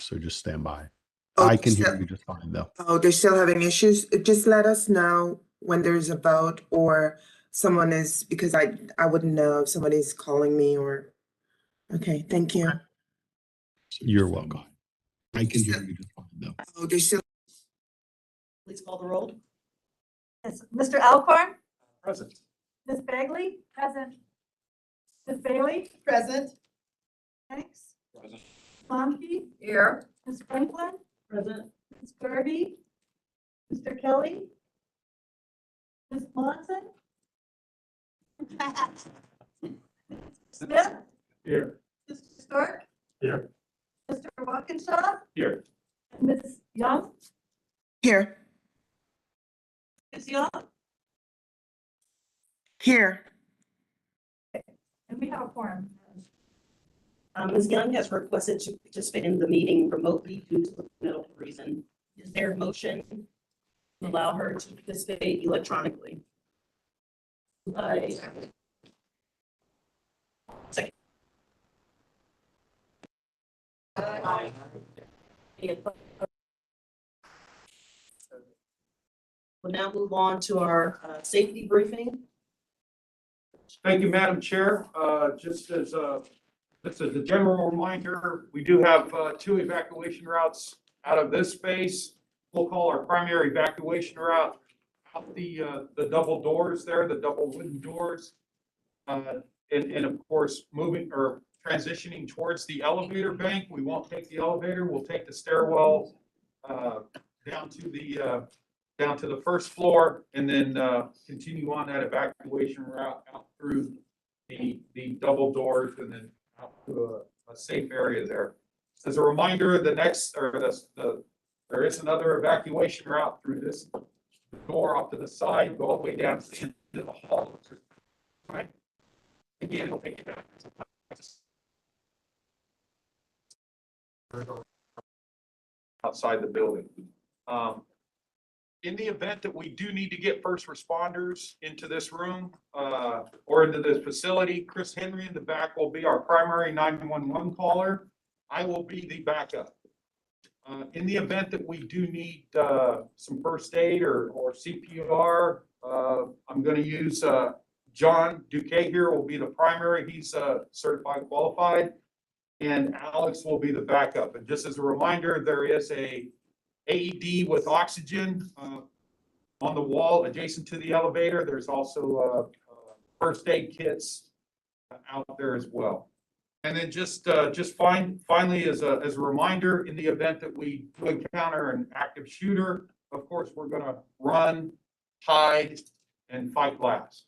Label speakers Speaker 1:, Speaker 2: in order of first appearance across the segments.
Speaker 1: so just stand by.
Speaker 2: Oh,
Speaker 1: I can hear
Speaker 2: still-
Speaker 1: you just fine, though.
Speaker 2: Oh, they're still having issues? Just let us know when there's a vote or someone is, because I wouldn't know if somebody's calling me or, okay, thank you.
Speaker 1: You're welcome. I can hear you just fine, though.
Speaker 2: Oh, they're still,
Speaker 3: Please call the roll.
Speaker 4: Yes, Mr. Alcorn?
Speaker 5: Present.
Speaker 4: Ms. Bagley? Present. Ms. Bailey?
Speaker 3: Present.
Speaker 4: Thanks.
Speaker 5: Present.
Speaker 4: Lomke?
Speaker 3: Here.
Speaker 4: Ms. Franklin?
Speaker 3: Present.
Speaker 4: Ms. Garvey? Mr. Kelly? Ms. Monson? Smith?
Speaker 5: Here.
Speaker 4: Mr. Stark?
Speaker 5: Here.
Speaker 4: Mr. Walkinshaw?
Speaker 5: Here.
Speaker 4: And Ms. Young?
Speaker 2: here,
Speaker 4: Ms. Young?
Speaker 2: here.
Speaker 4: And we have a quorum.
Speaker 3: Ms. Young has requested to participate in the meeting remotely due to a medical reason. Is there a motion to allow her to participate electronically? Second. We'll now move on to our safety briefing.
Speaker 5: Thank you, Madam Chair. Just as a general reminder, we do have 2 evacuation routes out of this space. We'll call our primary evacuation route out the double doors there, the double wooden doors. And of course, moving or transitioning towards the elevator bank. We won't take the elevator, we'll take the stairwell down to the first floor and then continue on that evacuation route out through the double doors and then out to a safe area there. As a reminder, there is another evacuation route through this door off to the side, go all the way down to the end of the hall. Right. Again, we'll take it back. Outside the building. In the event that we do need to get first responders into this room or into this facility, Chris Henry in the back will be our primary 911 caller. I will be the backup. In the event that we do need some first aid or CPR, I'm going to use John Duque here will be the primary. He's certified qualified. And Alex will be the backup. And just as a reminder, there is a AED with oxygen on the wall adjacent to the elevator. There's also first aid kits out there as well. And then finally, as a reminder, in the event that we do encounter an active shooter, of course, we're going to run, hide, and fight last.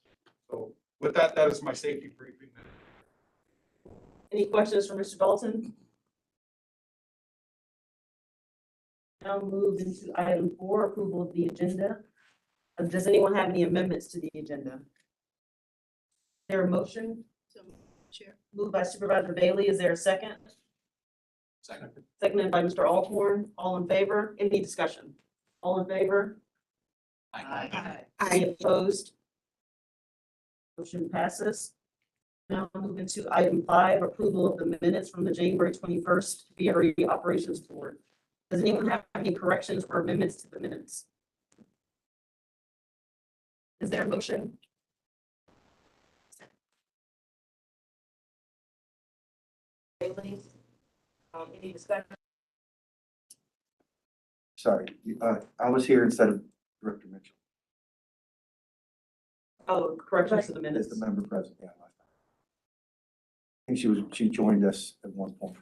Speaker 5: So with that, that is my safety briefing.
Speaker 3: Any questions for Mr. Dalton? Now move into item 4, approval of the agenda. Does anyone have any amendments to the agenda? Is there a motion?
Speaker 6: Chair.
Speaker 3: Moved by Supervisor Bailey. Is there a second?
Speaker 5: Second.
Speaker 3: Seconded by Mr. Alcorn. All in favor? Any discussion? All in favor?
Speaker 6: Aye.
Speaker 3: Any opposed? Motion passes. Now move into item 5, approval of the minutes from the January 21st VRE Operations Board. Does anyone have any corrections or amendments to the minutes? Is there a motion? Bailey, any discussion?
Speaker 7: Sorry, I was here instead of Director Mitchell.
Speaker 3: Oh, corrections to the
Speaker 7: As
Speaker 3: minutes.
Speaker 7: the member present, yeah. I think she joined us at one point.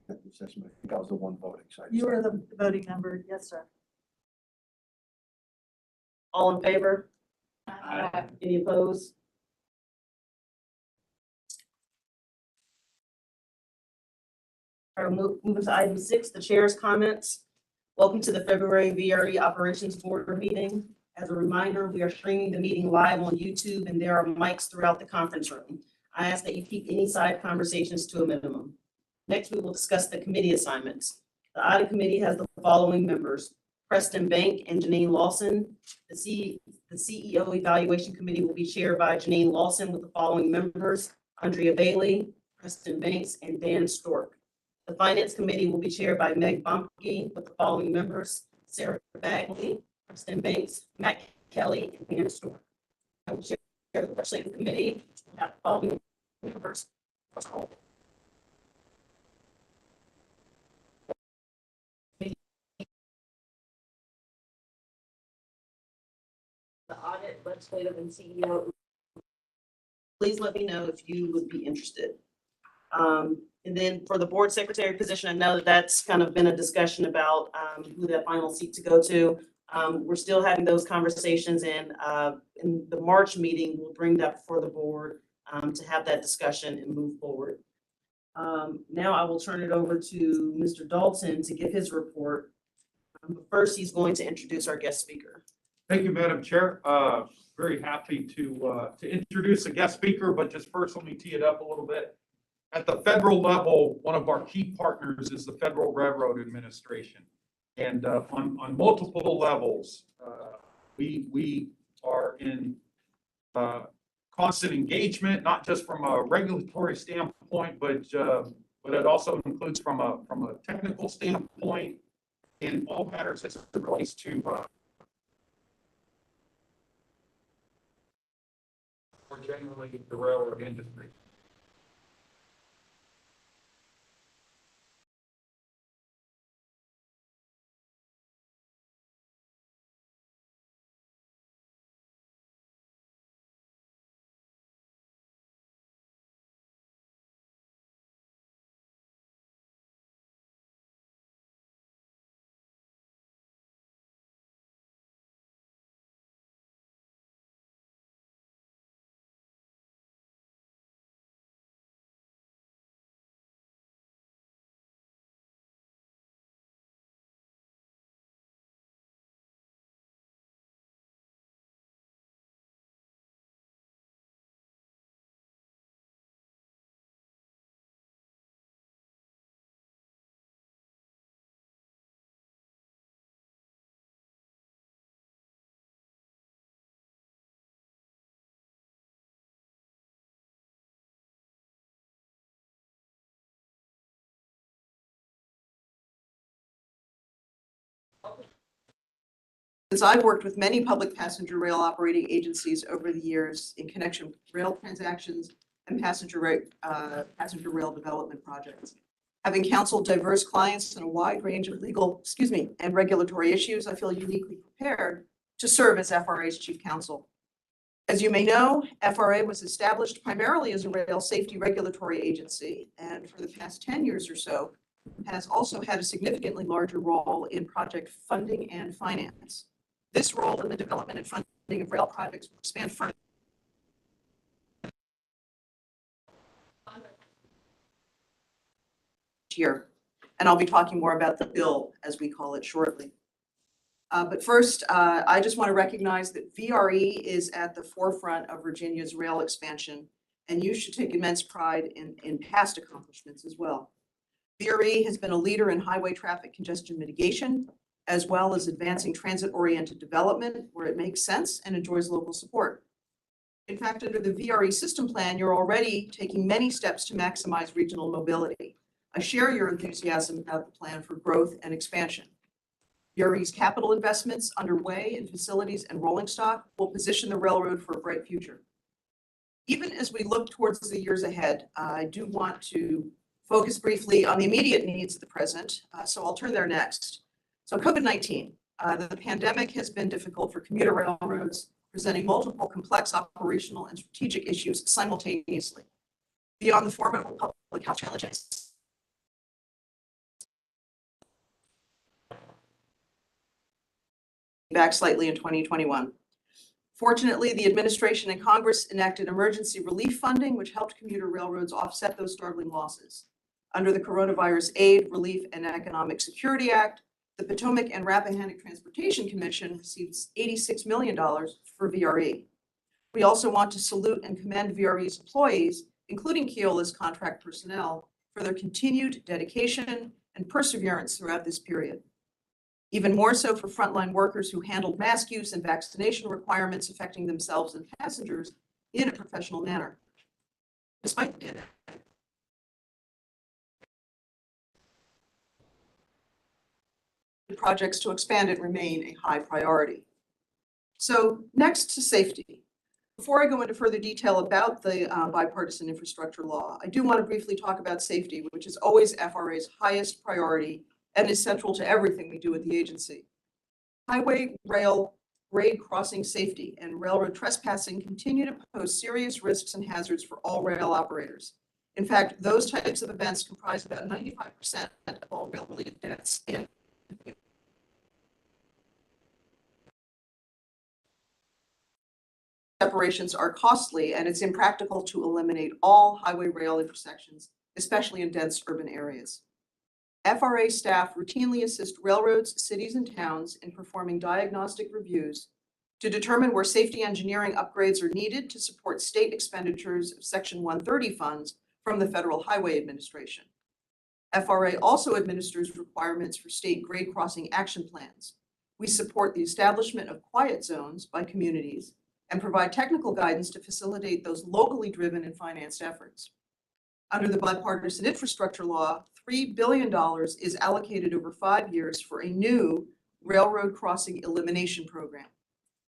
Speaker 7: I think I was the one voting. So
Speaker 4: You were the voting member, yes, sir.
Speaker 3: All in favor?
Speaker 6: Aye.
Speaker 3: Any opposed? All right, moving to item 6, the chair's comments. Welcome to the February VRE Operations Board meeting. As a reminder, we are streaming the meeting live on YouTube and there are mics throughout the conference room. I ask that you keep any side conversations to a minimum. Next, we will discuss the committee assignments. The audit committee has the following members: Preston Bank and Janine Lawson. The CEO Evaluation Committee will be chaired by Janine Lawson with the following members: Andrea Bailey, Preston Banks, and Dan Stork. The Finance Committee will be chaired by Meg Bumpke with the following members: Sarah Bagley, Kristen Banks, Matt Kelly, and Ian Stewart. I will chair the Legislative Committee with the following members. The audit, legislative, and CEO. Please let me know if you would be interested. And then for the board secretary position, I know that that's kind of been a discussion about who that final seat to go to. We're still having those conversations, and in the March meeting, we'll bring that before the board to have that discussion and move forward. Now I will turn it over to Mr. Dalton to give his report. But first, he's going to introduce our guest speaker.
Speaker 5: Thank you, Madam Chair. Very happy to introduce a guest speaker, but just first, let me tee it up a little bit. At the federal level, one of our key partners is the Federal Railroad Administration. And on multiple levels, we are in constant engagement, not just from a regulatory standpoint, but it also includes from a technical standpoint in all matters as it relates to more generally the railroad industry.
Speaker 6: Since I've worked with many public passenger rail operating agencies over the years in connection with rail transactions and passenger rail development projects. Having counseled diverse clients in a wide range of legal, and regulatory issues, I feel uniquely prepared to serve as FRA's chief counsel. As you may know, FRA was established primarily as a rail safety regulatory agency, and for the past 10 years or so, has also had a significantly larger role in project funding and finance. This role in the development and funding of rail projects will expand further. Here, and I'll be talking more about the bill, as we call it, shortly. But first, I just want to recognize that VRE is at the forefront of Virginia's rail expansion, and you should take immense pride in past accomplishments as well. VRE has been a leader in highway traffic congestion mitigation, as well as advancing transit-oriented development where it makes sense and enjoys local support. In fact, under the VRE system plan, you're already taking many steps to maximize regional mobility. I share your enthusiasm about the plan for growth and expansion. VRE's capital investments underway in facilities and rolling stock will position the railroad for a bright future. Even as we look towards the years ahead, I do want to focus briefly on the immediate needs of the present, so I'll turn there next. So COVID-19, the pandemic has been difficult for commuter railroads, presenting multiple complex operational and strategic issues simultaneously. Beyond the formidable public health challenges, back slightly in 2021. Fortunately, the administration and Congress enacted emergency relief funding, which helped commuter railroads offset those startling losses. Under the Coronavirus Aid, Relief, and Economic Security Act, the Potomac and Rappahannock Transportation Commission receives $86 million for VRE. We also want to salute and commend VRE's employees, including Keola's contract personnel, for their continued dedication and perseverance throughout this period. Even more so for frontline workers who handled mask use and vaccination requirements affecting themselves and passengers in a professional manner. Despite the pandemic, projects to expand it remain a high priority. So next to safety. Before I go into further detail about the Bipartisan Infrastructure Law, I do want to briefly talk about safety, which is always FRA's highest priority and is central to everything we do at the agency. Highway, rail, grade crossing safety, and railroad trespassing continue to pose serious risks and hazards for all rail operators. In fact, those types of events comprise about 95% of all rail-related deaths in separations are costly, and it's impractical to eliminate all highway rail intersections, especially in dense urban areas. FRA staff routinely assist railroads, cities, and towns in performing diagnostic reviews to determine where safety engineering upgrades are needed to support state expenditures of Section 130 funds from the Federal Highway Administration. FRA also administers requirements for state grade crossing action plans. We support the establishment of quiet zones by communities and provide technical guidance to facilitate those locally driven and financed efforts. Under the Bipartisan Infrastructure Law, $3 billion is allocated over 5 years for a new railroad crossing elimination program.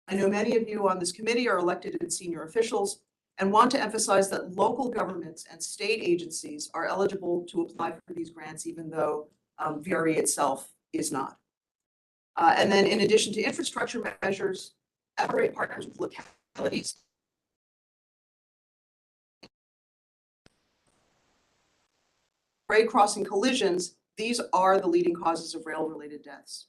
Speaker 6: I know many of you on this committee are elected and senior officials and want to emphasize that local governments and state agencies are eligible to apply for these grants, even though VRE itself is not. And then in addition to infrastructure measures, FRA partners with localities grade crossing collisions. These are the leading causes of rail-related deaths.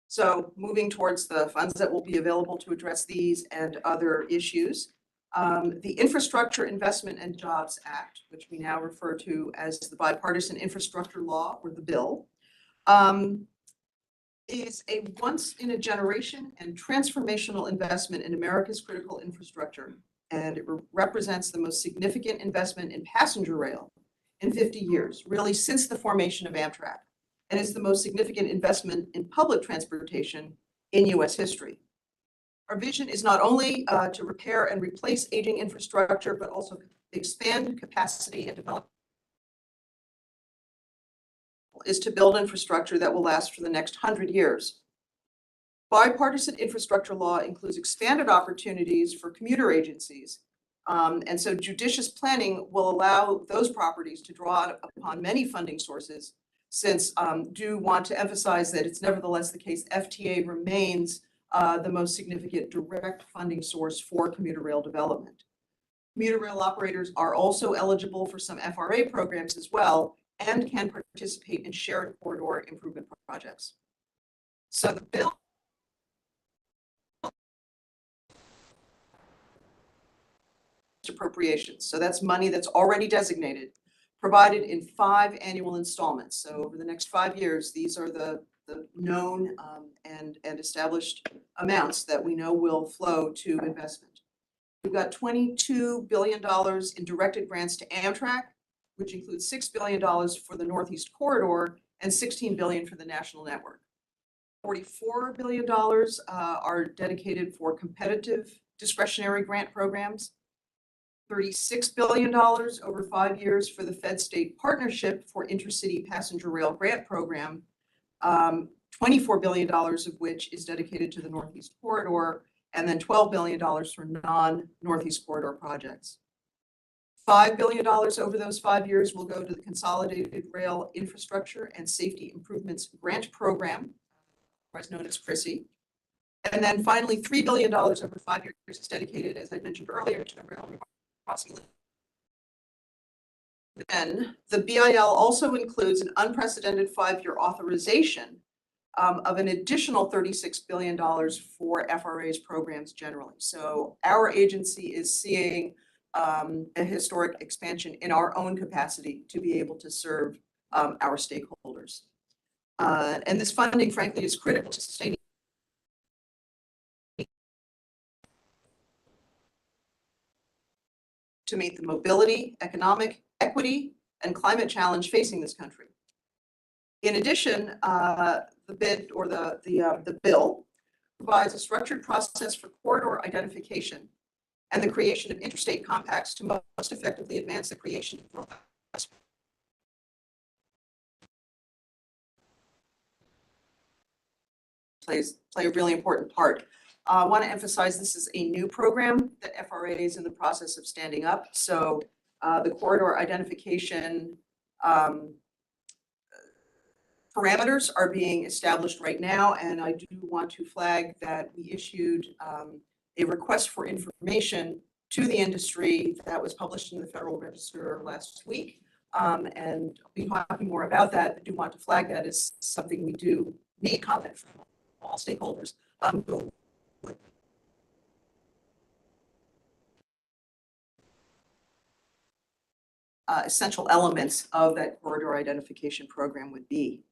Speaker 6: So moving towards the funds that will be available to address these and other issues, the Infrastructure Investment and Jobs Act, which we now refer to as the Bipartisan Infrastructure Law, or the bill, is a once-in-a-generation and transformational investment in America's critical infrastructure, and it represents the most significant investment in passenger rail in 50 years, really since the formation of Amtrak, and it's the most significant investment in public transportation in U.S. history. Our vision is not only to repair and replace aging infrastructure, but also expand capacity and develop is to build infrastructure that will last for the next 100 years. Bipartisan infrastructure law includes expanded opportunities for commuter agencies. And so judicious planning will allow those properties to draw upon many funding sources, since do want to emphasize that it's nevertheless the case FTA remains the most significant direct funding source for commuter rail development. Commuter rail operators are also eligible for some FRA programs as well, and can participate in shared corridor improvement projects. So the bill appropriations. So that's money that's already designated, provided in 5 annual installments. So over the next 5 years, these are the known and established amounts that we know will flow to investment. We've got $22 billion in directed grants to Amtrak, which includes $6 billion for the Northeast Corridor and $16 billion for the national network. $44 billion are dedicated for competitive discretionary grant programs. $36 billion over 5 years for the Fed-State Partnership for Intercity Passenger Rail Grant Program, $24 billion of which is dedicated to the Northeast Corridor, and then $12 billion for non-Northeast Corridor projects. $5 billion over those 5 years will go to the Consolidated Rail Infrastructure and Safety Improvements Grant Program, otherwise known as CRISI. And then finally, $3 billion over 5 years is dedicated, as I mentioned earlier, to the rail crossing. Then the BIL also includes an unprecedented 5-year authorization of an additional $36 billion for FRA's programs generally. So our agency is seeing a historic expansion in our own capacity to be able to serve our stakeholders. And this funding, frankly, is critical to sustaining to meet the mobility, economic equity, and climate challenge facing this country. In addition, the bid or the bill provides a structured process for corridor identification and the creation of interstate compacts to most effectively advance the creation of play a really important part. I want to emphasize this is a new program that FRA is in the process of standing up. So the corridor identification parameters are being established right now, and I do want to flag that we issued a request for information to the industry that was published in the Federal Register last week. And I'll be talking more about that. I do want to flag that as something we do need comment from all stakeholders. Essential elements of that corridor identification program would be.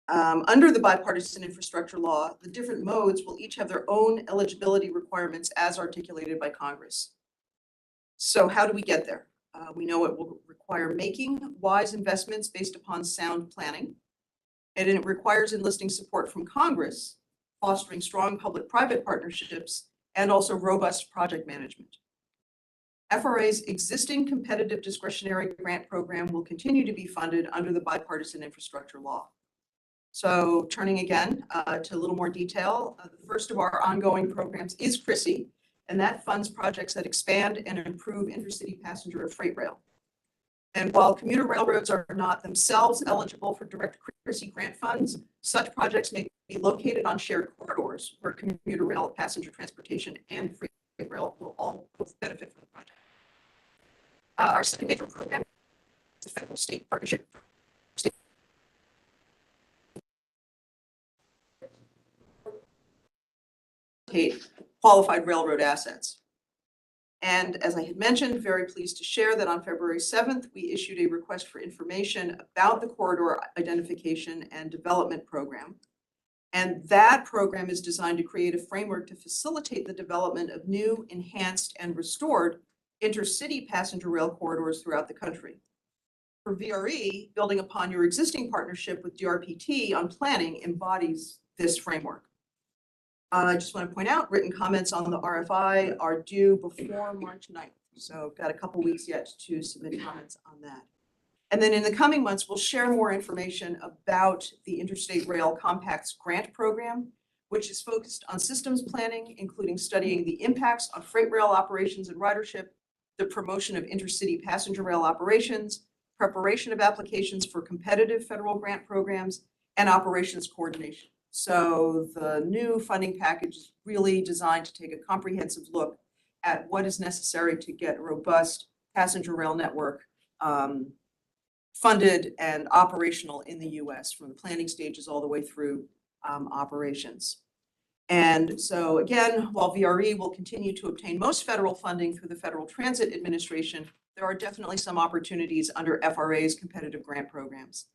Speaker 6: Under the Bipartisan Infrastructure Law, the different modes will each have their own eligibility requirements as articulated by Congress. So how do we get there? We know it will require making wise investments based upon sound planning, and it requires enlisting support from Congress, fostering strong public-private partnerships, and also robust project management. FRA's existing competitive discretionary grant program will continue to be funded under the Bipartisan Infrastructure Law. So turning again to a little more detail, the first of our ongoing programs is CRISI, and that funds projects that expand and improve intercity passenger and freight rail. And while commuter railroads are not themselves eligible for direct CRISI grant funds, such projects may be located on shared corridors where commuter rail, passenger transportation, and freight rail will all benefit from the project. Our second major program is the federal state partnership. Qualified railroad assets. And as I had mentioned, very pleased to share that on February 7th, we issued a request for information about the corridor identification and development program. And that program is designed to create a framework to facilitate the development of new, enhanced, and restored intercity passenger rail corridors throughout the country. For VRE, building upon your existing partnership with DRPT on planning embodies this framework. I just want to point out, written comments on the RFI are due before March 9th. So got a couple weeks yet to submit comments on that. And then in the coming months, we'll share more information about the Interstate Rail Compacts Grant Program, which is focused on systems planning, including studying the impacts on freight rail operations and ridership, the promotion of intercity passenger rail operations, preparation of applications for competitive federal grant programs, and operations coordination. So the new funding package is really designed to take a comprehensive look at what is necessary to get a robust passenger rail network funded and operational in the US, from the planning stages all the way through operations. And so again, while VRE will continue to obtain most federal funding through the Federal Transit Administration, there are definitely some opportunities under FRA's competitive grant programs.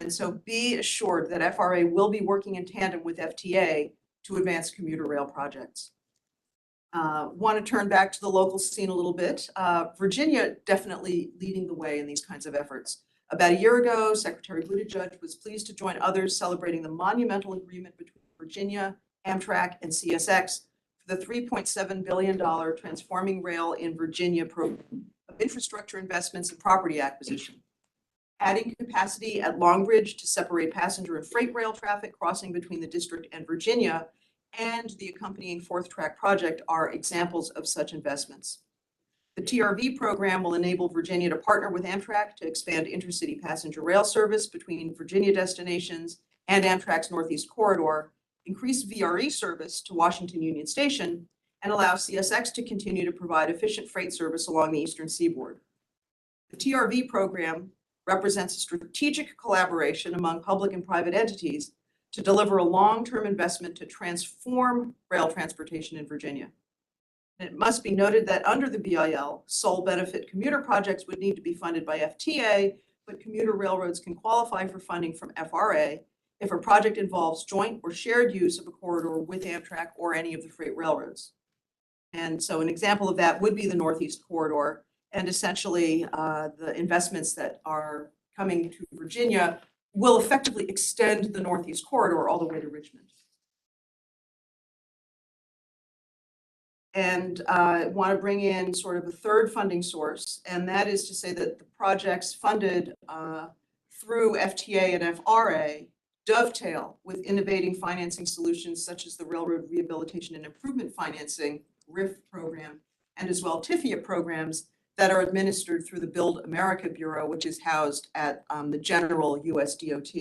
Speaker 6: And so be assured that FRA will be working in tandem with FTA to advance commuter rail projects. Want to turn back to the local scene a little bit. Virginia definitely leading the way in these kinds of efforts. About a year ago, Secretary Buttigieg was pleased to join others celebrating the monumental agreement between Virginia, Amtrak, and CSX for the $3.7 billion Transforming Rail in Virginia program of infrastructure investments and property acquisition. Adding capacity at Long Bridge to separate passenger and freight rail traffic crossing between the district and Virginia, and the accompanying fourth track project are examples of such investments. The TRV program will enable Virginia to partner with Amtrak to expand intercity passenger rail service between Virginia destinations and Amtrak's Northeast Corridor, increase VRE service to Washington Union Station, and allow CSX to continue to provide efficient freight service along the Eastern Seaboard. The TRV program represents a strategic collaboration among public and private entities to deliver a long-term investment to transform rail transportation in Virginia. And it must be noted that under the BIL, sole benefit commuter projects would need to be funded by FTA, but commuter railroads can qualify for funding from FRA if a project involves joint or shared use of a corridor with Amtrak or any of the freight railroads. And so an example of that would be the Northeast Corridor, and essentially the investments that are coming to Virginia will effectively extend the Northeast Corridor all the way to Richmond. And I want to bring in sort of a third funding source, and that is to say that the projects funded through FTA and FRA dovetail with innovating financing solutions such as the Railroad Rehabilitation and Improvement Financing, RIF program, and as well TIFIA programs that are administered through the Build America Bureau, which is housed at the general US DOT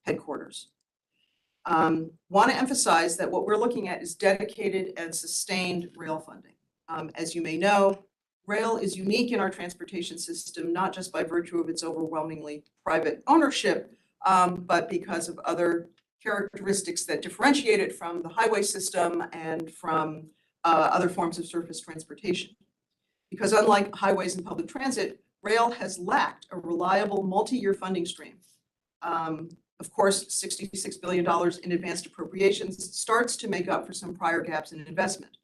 Speaker 6: headquarters. Want to emphasize that what we're looking at is dedicated and sustained rail funding. As you may know, rail is unique in our transportation system, not just by virtue of its overwhelmingly private ownership, but because of other characteristics that differentiate it from the highway system and from other forms of surface transportation. Because unlike highways and public transit, rail has lacked a reliable multi-year funding stream. Of course, $66 billion in advanced appropriations starts to make up for some prior gaps in investment.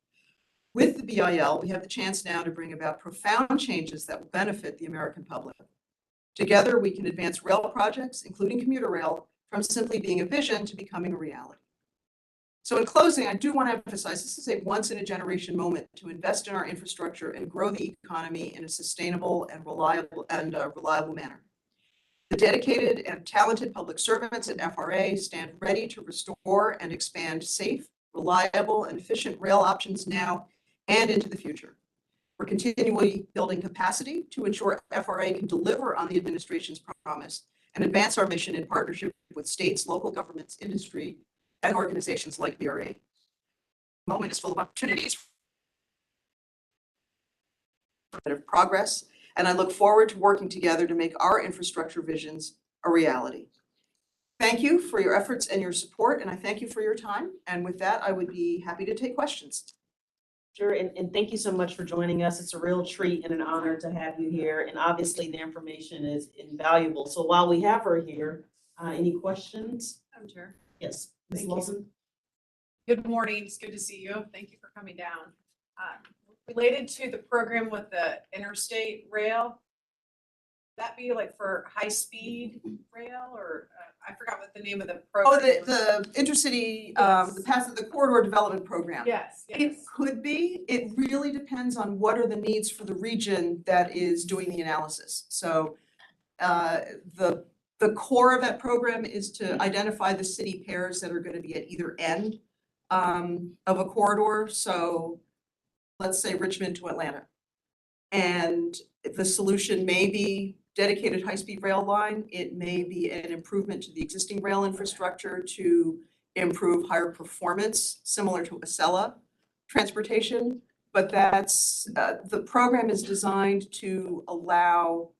Speaker 6: With the BIL, we have the chance now to bring about profound changes that will benefit the American public. Together, we can advance rail projects, including commuter rail, from simply being a vision to becoming a reality. So in closing, I do want to emphasize this is a once-in-a-generation moment to invest in our infrastructure and grow the economy in a sustainable and reliable manner. The dedicated and talented public servants at FRA stand ready to restore and expand safe, reliable, and efficient rail options now and into the future. We're continually building capacity to ensure FRA can deliver on the administration's promise and advance our mission in partnership with states, local governments, industry, and organizations like VRE. The moment is full of opportunities for progress, and I look forward to working together to make our infrastructure visions a reality. Thank you for your efforts and your support, and I thank you for your time. And with that, I would be happy to take questions.
Speaker 3: Sure, and thank you so much for joining us. It's a real treat and an honor to have you here. And obviously the information is invaluable. So while we have her here, any questions?
Speaker 8: Madam Chair.
Speaker 3: Yes, Ms.
Speaker 8: Thank you.
Speaker 3: Lawson?
Speaker 8: Good morning. It's good to see you. Thank you for coming down. Related to the program with the interstate rail, that be like for high-speed rail or I forgot what the name of the
Speaker 6: Oh,
Speaker 8: program was.
Speaker 6: the intercity,
Speaker 8: Yes.
Speaker 6: the corridor development program.
Speaker 8: Yes,
Speaker 6: It
Speaker 8: yes.
Speaker 6: could be. It really depends on what are the needs for the region that is doing the analysis. So the core of that program is to identify the city pairs that are going to be at either end of a corridor. So let's say Richmond to Atlanta. And the solution may be dedicated high-speed rail line. It may be an improvement to the existing rail infrastructure to improve higher performance, similar to Acela transportation. But that's, the program is designed to allow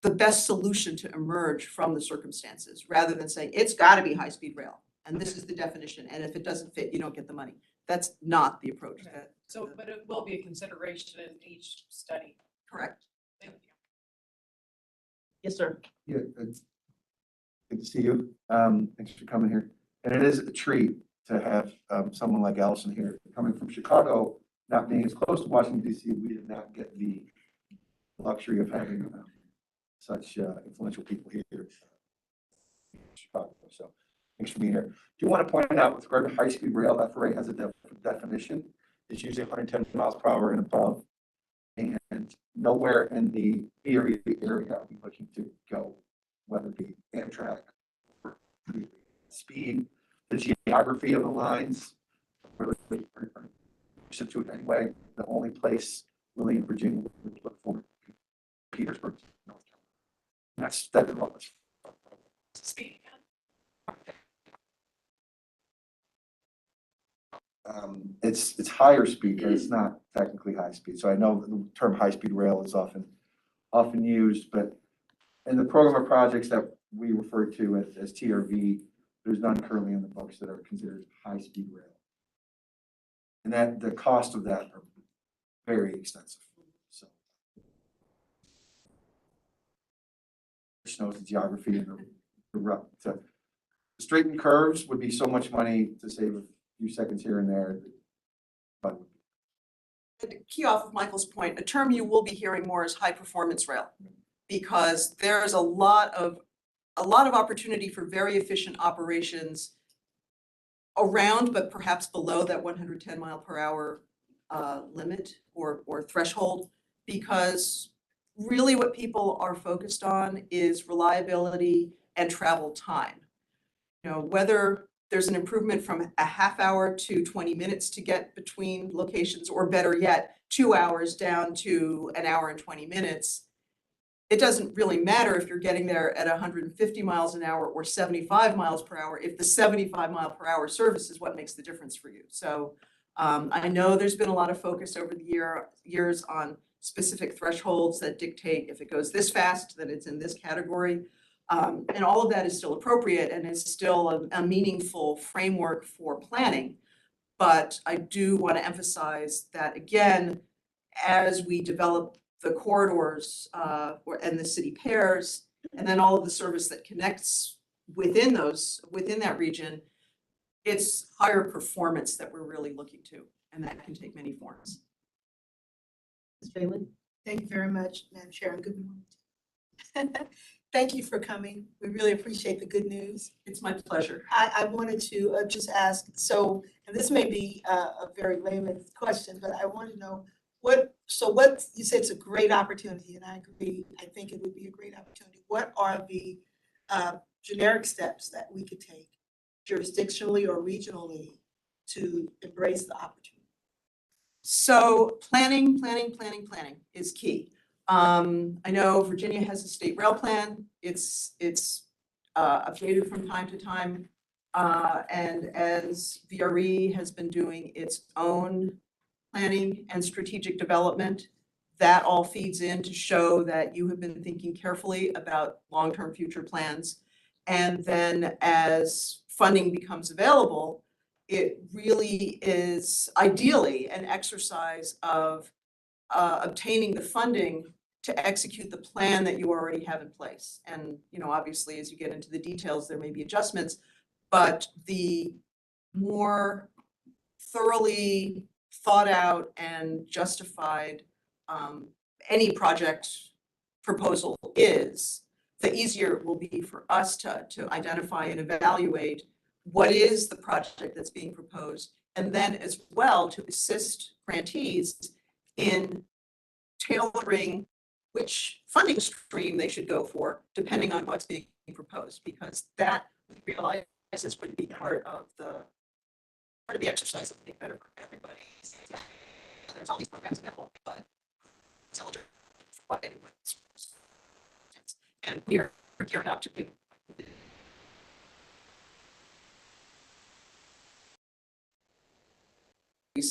Speaker 6: the best solution to emerge from the circumstances, rather than saying, it's gotta be high-speed rail. And this is the definition. And if it doesn't fit, you don't get the money. That's not the approach.
Speaker 8: Okay. So, but it will be a consideration in each study.
Speaker 6: Correct.
Speaker 8: Thank you.
Speaker 3: Yes, sir.
Speaker 7: Yeah, it's good to see you. Thanks for coming here. And it is a treat to have someone like Allison here coming from Chicago, not being as close to Washington DC. We did not get the luxury of having such influential people here in Chicago. So thanks for being here. Do you want to point out with regard to high-speed rail, FRA has a definition. It's usually 110 miles per hour and above. And nowhere in the VRE area are we looking to go, whether it be Amtrak, or the speed, the geography of the lines, or to it anyway. The only place really in Virginia we would look for Petersburg, North Carolina. That's much.
Speaker 8: Speak.
Speaker 7: It's higher speed, but it's not technically high speed. So I know the term high speed rail is often used, but in the program of projects that we refer to as TRV, there's none currently in the books that are considered high speed rail. And that the cost of that are very extensive. So which knows the geography and the route. The straightened curves would be so much money to save a few seconds here and there. But
Speaker 6: To key off of Michael's point, a term you will be hearing more is high performance rail, because there's a lot of opportunity for very efficient operations around, but perhaps below that 110 mile per hour limit or threshold, because really what people are focused on is reliability and travel time. You know, whether there's an improvement from a half hour to 20 minutes to get between locations, or better yet, 2 hours down to an hour and 20 minutes, it doesn't really matter if you're getting there at 150 miles an hour or 75 miles per hour, if the 75 mile per hour service is what makes the difference for you. So I know there's been a lot of focus over the years on specific thresholds that dictate if it goes this fast, that it's in this category. And all of that is still appropriate and is still a meaningful framework for planning. But I do want to emphasize that, again, as we develop the corridors and the city pairs, and then all of the service that connects within that region, it's higher performance that we're really looking to, and that can take many forms.
Speaker 3: Ms. Phelan?
Speaker 9: Thank you very much, Madam Chair, and good morning. Thank you for coming. We really appreciate the good news.
Speaker 6: It's my pleasure.
Speaker 9: I wanted to just ask, so, and this may be a very layman's question, but I want to know what you said it's a great opportunity, and I agree. I think it would be a great opportunity. What are the generic steps that we could take jurisdictionally or regionally to embrace the opportunity?
Speaker 6: So planning is key. I know Virginia has a state rail plan. It's updated from time to time. And as VRE has been doing its own planning and strategic development, that all feeds in to show that you have been thinking carefully about long-term future plans. And then as funding becomes available, it really is ideally an exercise of obtaining the funding to execute the plan that you already have in place. And, you know, obviously, as you get into the details, there may be adjustments, but the more thoroughly thought out and justified any project proposal is, the easier it will be for us to identify and evaluate what is the project that's being proposed, and then as well to assist grantees in tailoring which funding stream they should go for, depending on what's being proposed, because that, we realize, is going to be part of the exercise of being better for everybody. There's all these programs available, but it's eligible for what anyone's. And we're geared up to do.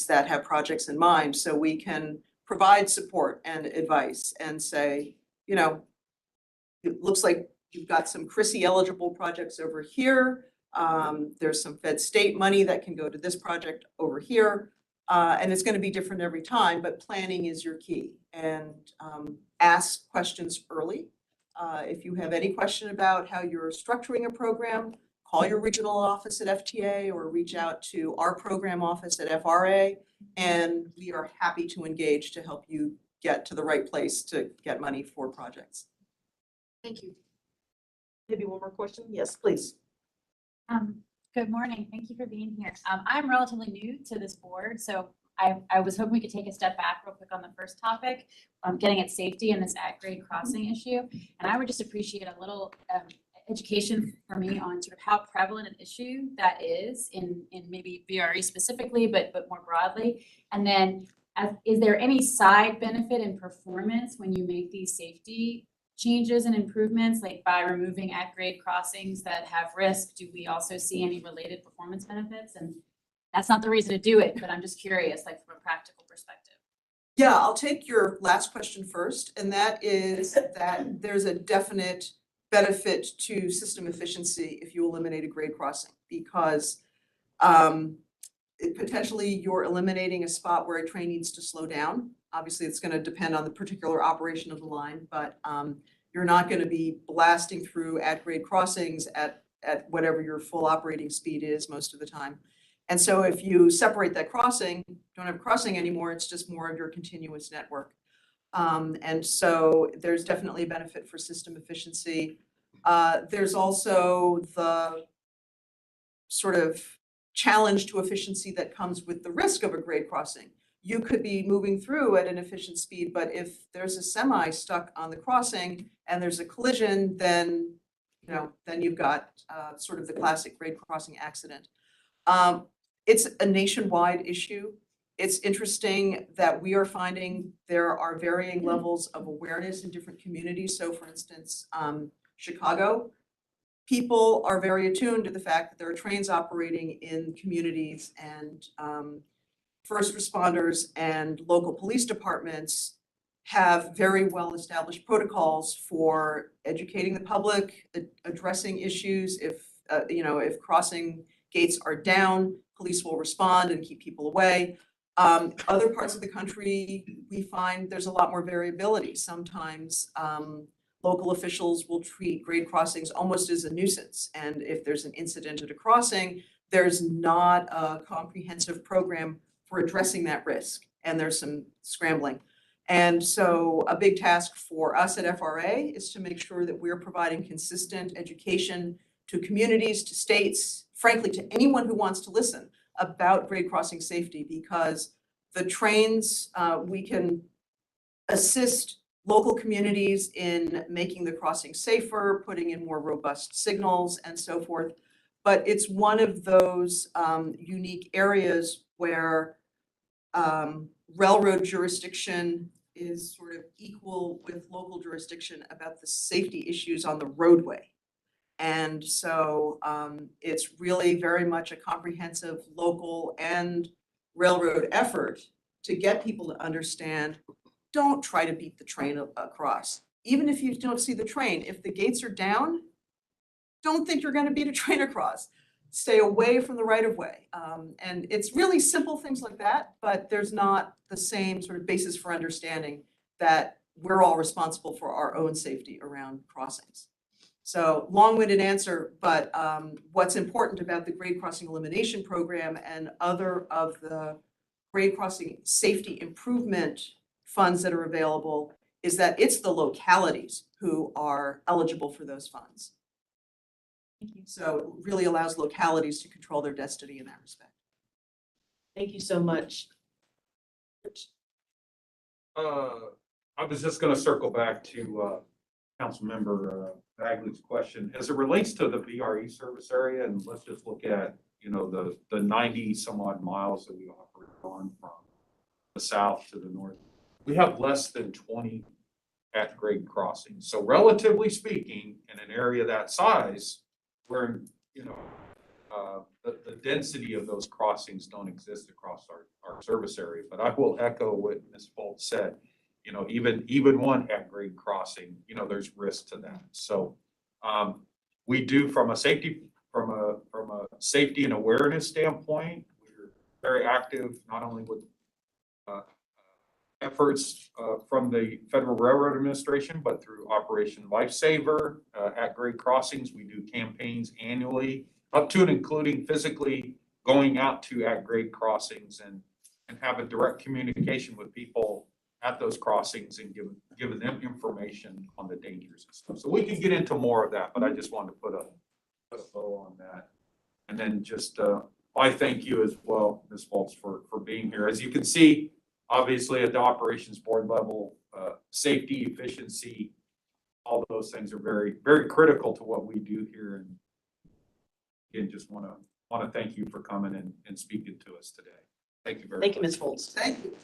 Speaker 6: That have projects in mind, so we can provide support and advice and say, you know, it looks like you've got some CRISI eligible projects over here. There's some Fed state money that can go to this project over here. And it's going to be different every time, but planning is your key. And ask questions early. If you have any question about how you're structuring a program, call your regional office at FTA or reach out to our program office at FRA, and we are happy to engage to help you get to the right place to get money for projects.
Speaker 9: Thank you.
Speaker 3: Maybe one more question? Yes, please.
Speaker 10: Good morning. Thank you for being here. I'm relatively new to this board, so I was hoping we could take a step back real quick on the first topic, getting at safety and this at-grade crossing issue. And I would just appreciate a little education for me on sort of how prevalent an issue that is in maybe VRE specifically, but more broadly. And then is there any side benefit in performance when you make these safety changes and improvements, like by removing at-grade crossings that have risk? Do we also see any related performance benefits? And that's not the reason to do it, but I'm just curious, like from a practical perspective.
Speaker 6: Yeah, I'll take your last question first, and that is that there's a definite benefit to system efficiency if you eliminate a grade crossing, because potentially you're eliminating a spot where a train needs to slow down. Obviously, it's going to depend on the particular operation of the line, but you're not going to be blasting through at-grade crossings at whatever your full operating speed is most of the time. And so if you separate that crossing, don't have a crossing anymore, it's just more of your continuous network. And so there's definitely a benefit for system efficiency. There's also the sort of challenge to efficiency that comes with the risk of a grade crossing. you could be moving through at an efficient speed, but if there's a semi stuck on the crossing and there's a collision, then, you know, then you've got sort of the classic grade crossing accident. It's a nationwide issue. It's interesting that we are finding there are varying levels of awareness in different communities. So for instance, Chicago, people are very attuned to the fact that there are trains operating in communities, and first responders and local police departments have very well-established protocols for educating the public, addressing issues. If, you know, if crossing gates are down, police will respond and keep people away. Other parts of the country, we find there's a lot more variability. Sometimes local officials will treat grade crossings almost as a nuisance. And if there's an incident at a crossing, there's not a comprehensive program for addressing that risk. And there's some scrambling. And so a big task for us at FRA is to make sure that we're providing consistent education to communities, to states, frankly, to anyone who wants to listen about grade crossing safety, because the trains, we can assist local communities in making the crossing safer, putting in more robust signals and so forth. But it's one of those unique areas where railroad jurisdiction is sort of equal with local jurisdiction about the safety issues on the roadway. And so it's really very much a comprehensive local and railroad effort to get people to understand, don't try to beat the train across. Even if you don't see the train, if the gates are down, don't think you're going to beat a train across. Stay away from the right of way. And it's really simple things like that, but there's not the same sort of basis for understanding that we're all responsible for our own safety around crossings. So long-winded answer, but what's important about the grade crossing elimination program and other of the grade crossing safety improvement funds that are available is that it's the localities who are eligible for those funds.
Speaker 10: Thank you.
Speaker 6: So it really allows localities to control their destiny in that respect.
Speaker 3: Thank you so much.
Speaker 5: I was just gonna circle back to Councilmember Bagley's question. As it relates to the VRE service area, and let's just look at, you know, the 90 some odd miles that we operate on from the south to the north. We have less than 20 at grade crossings. So relatively speaking, in an area that size, where, you know, the density of those crossings don't exist across our service area. But I will echo what Ms. Bolt said. You know, even one at grade crossing, you know, there's risk to that. So we do from a safety and awareness standpoint, we're very active, not only with efforts from the Federal Railroad Administration, but through Operation Lifesaver at grade crossings. We do campaigns annually, up to and including physically going out to at grade crossings and have a direct communication with people at those crossings and giving them information on the dangers and stuff. So we can get into more of that, but I just wanted to put a bow on that. And then just I thank you as well, Ms. Fultz, for being here. As you can see, obviously at the operations board level, safety, efficiency, all those things are very, very critical to what we do here. And again, just want to thank you for coming and speaking to us today. Thank you very much.
Speaker 3: Thank you, Ms. Foltz.
Speaker 6: Thank you.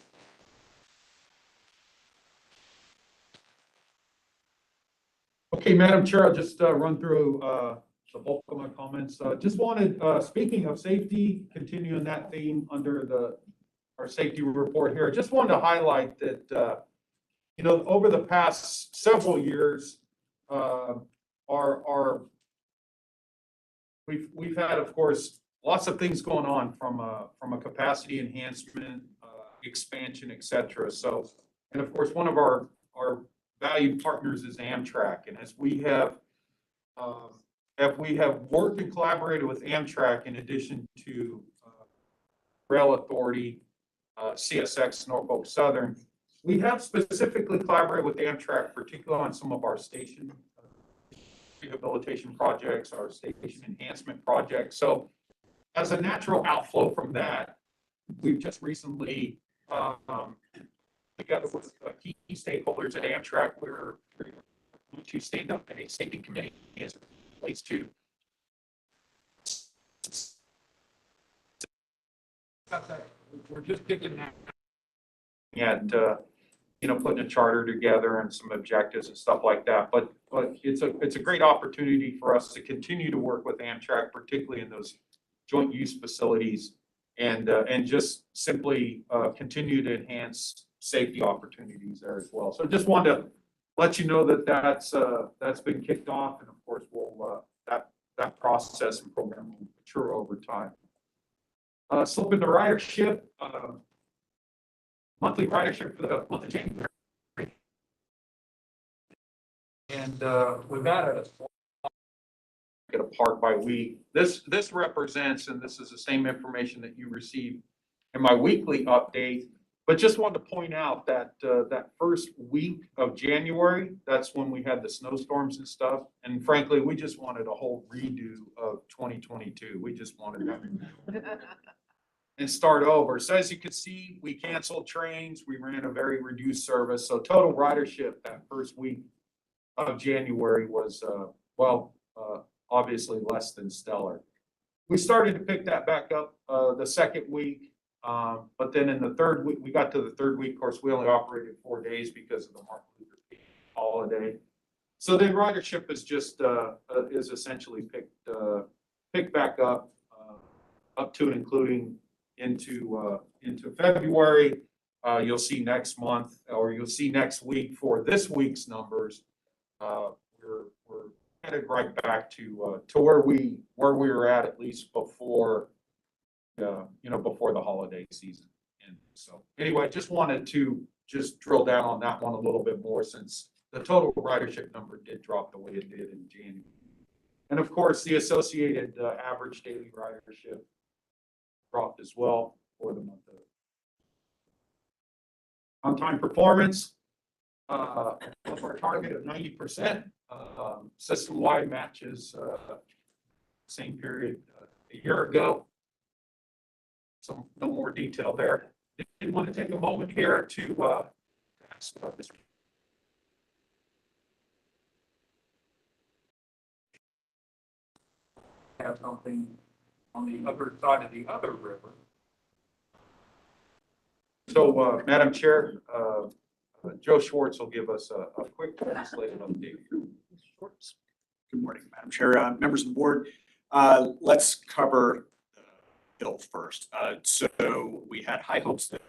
Speaker 5: Okay, Madam Chair, I'll just run through the bulk of my comments. Just wanted, speaking of safety, continuing that theme under our safety report here, just wanted to highlight that, you know, over the past several years, we've had, of course, lots of things going on from a capacity enhancement, expansion, et cetera. So, and of course, one of our valued partners is Amtrak. And as we have worked and collaborated with Amtrak in addition to Rail Authority, CSX, Norfolk Southern, we have specifically collaborated with Amtrak, particularly on some of our station rehabilitation projects, our station enhancement projects. So as a natural outflow from that, we've just recently together with key stakeholders at Amtrak, we're going to stand up a safety committee as it relates to we're just picking that and putting a charter together and some objectives and stuff like that. But it's a great opportunity for us to continue to work with Amtrak, particularly in those joint use facilities, and just simply continue to enhance safety opportunities there as well. So just wanted to let you know that that's been kicked off, and of course we'll that process and program will mature over time. Slip into ridership. Monthly ridership for the month of January. And we've got get a part by week. This represents, and this is the same information that you received in my weekly update, but just wanted to point out that that first week of January, that's when we had the snowstorms and stuff. And frankly, we just wanted a whole redo of 2022. We just wanted that. And start over. So as you can see, we canceled trains. We ran a very reduced service. So total ridership that first week of January was, obviously less than stellar. We started to pick that back up the second week. But then in the third week, we got to the third week. Of course, we only operated 4 days because of the Martin Luther King holiday. So then ridership is just, is essentially picked back up to and including into February. You'll see next month, or you'll see next week for this week's numbers. We're headed right back to where we were at least before before the holiday season. And so anyway, just wanted to just drill down on that one a little bit more, since the total ridership number did drop the way it did in January. And of course, the associated average daily ridership dropped as well for the month of on-time performance of our target of 90%. System-wide matches same period a year ago. So no more detail there. I want to take a moment here to ask about this. Have something on the other side of the other river. So, Madam Chair, Joe Schwartz will give us a quick legislative update.
Speaker 11: Schwartz. Good morning, Madam Chair, members of the board. Let's cover the bill first. So we had high hopes that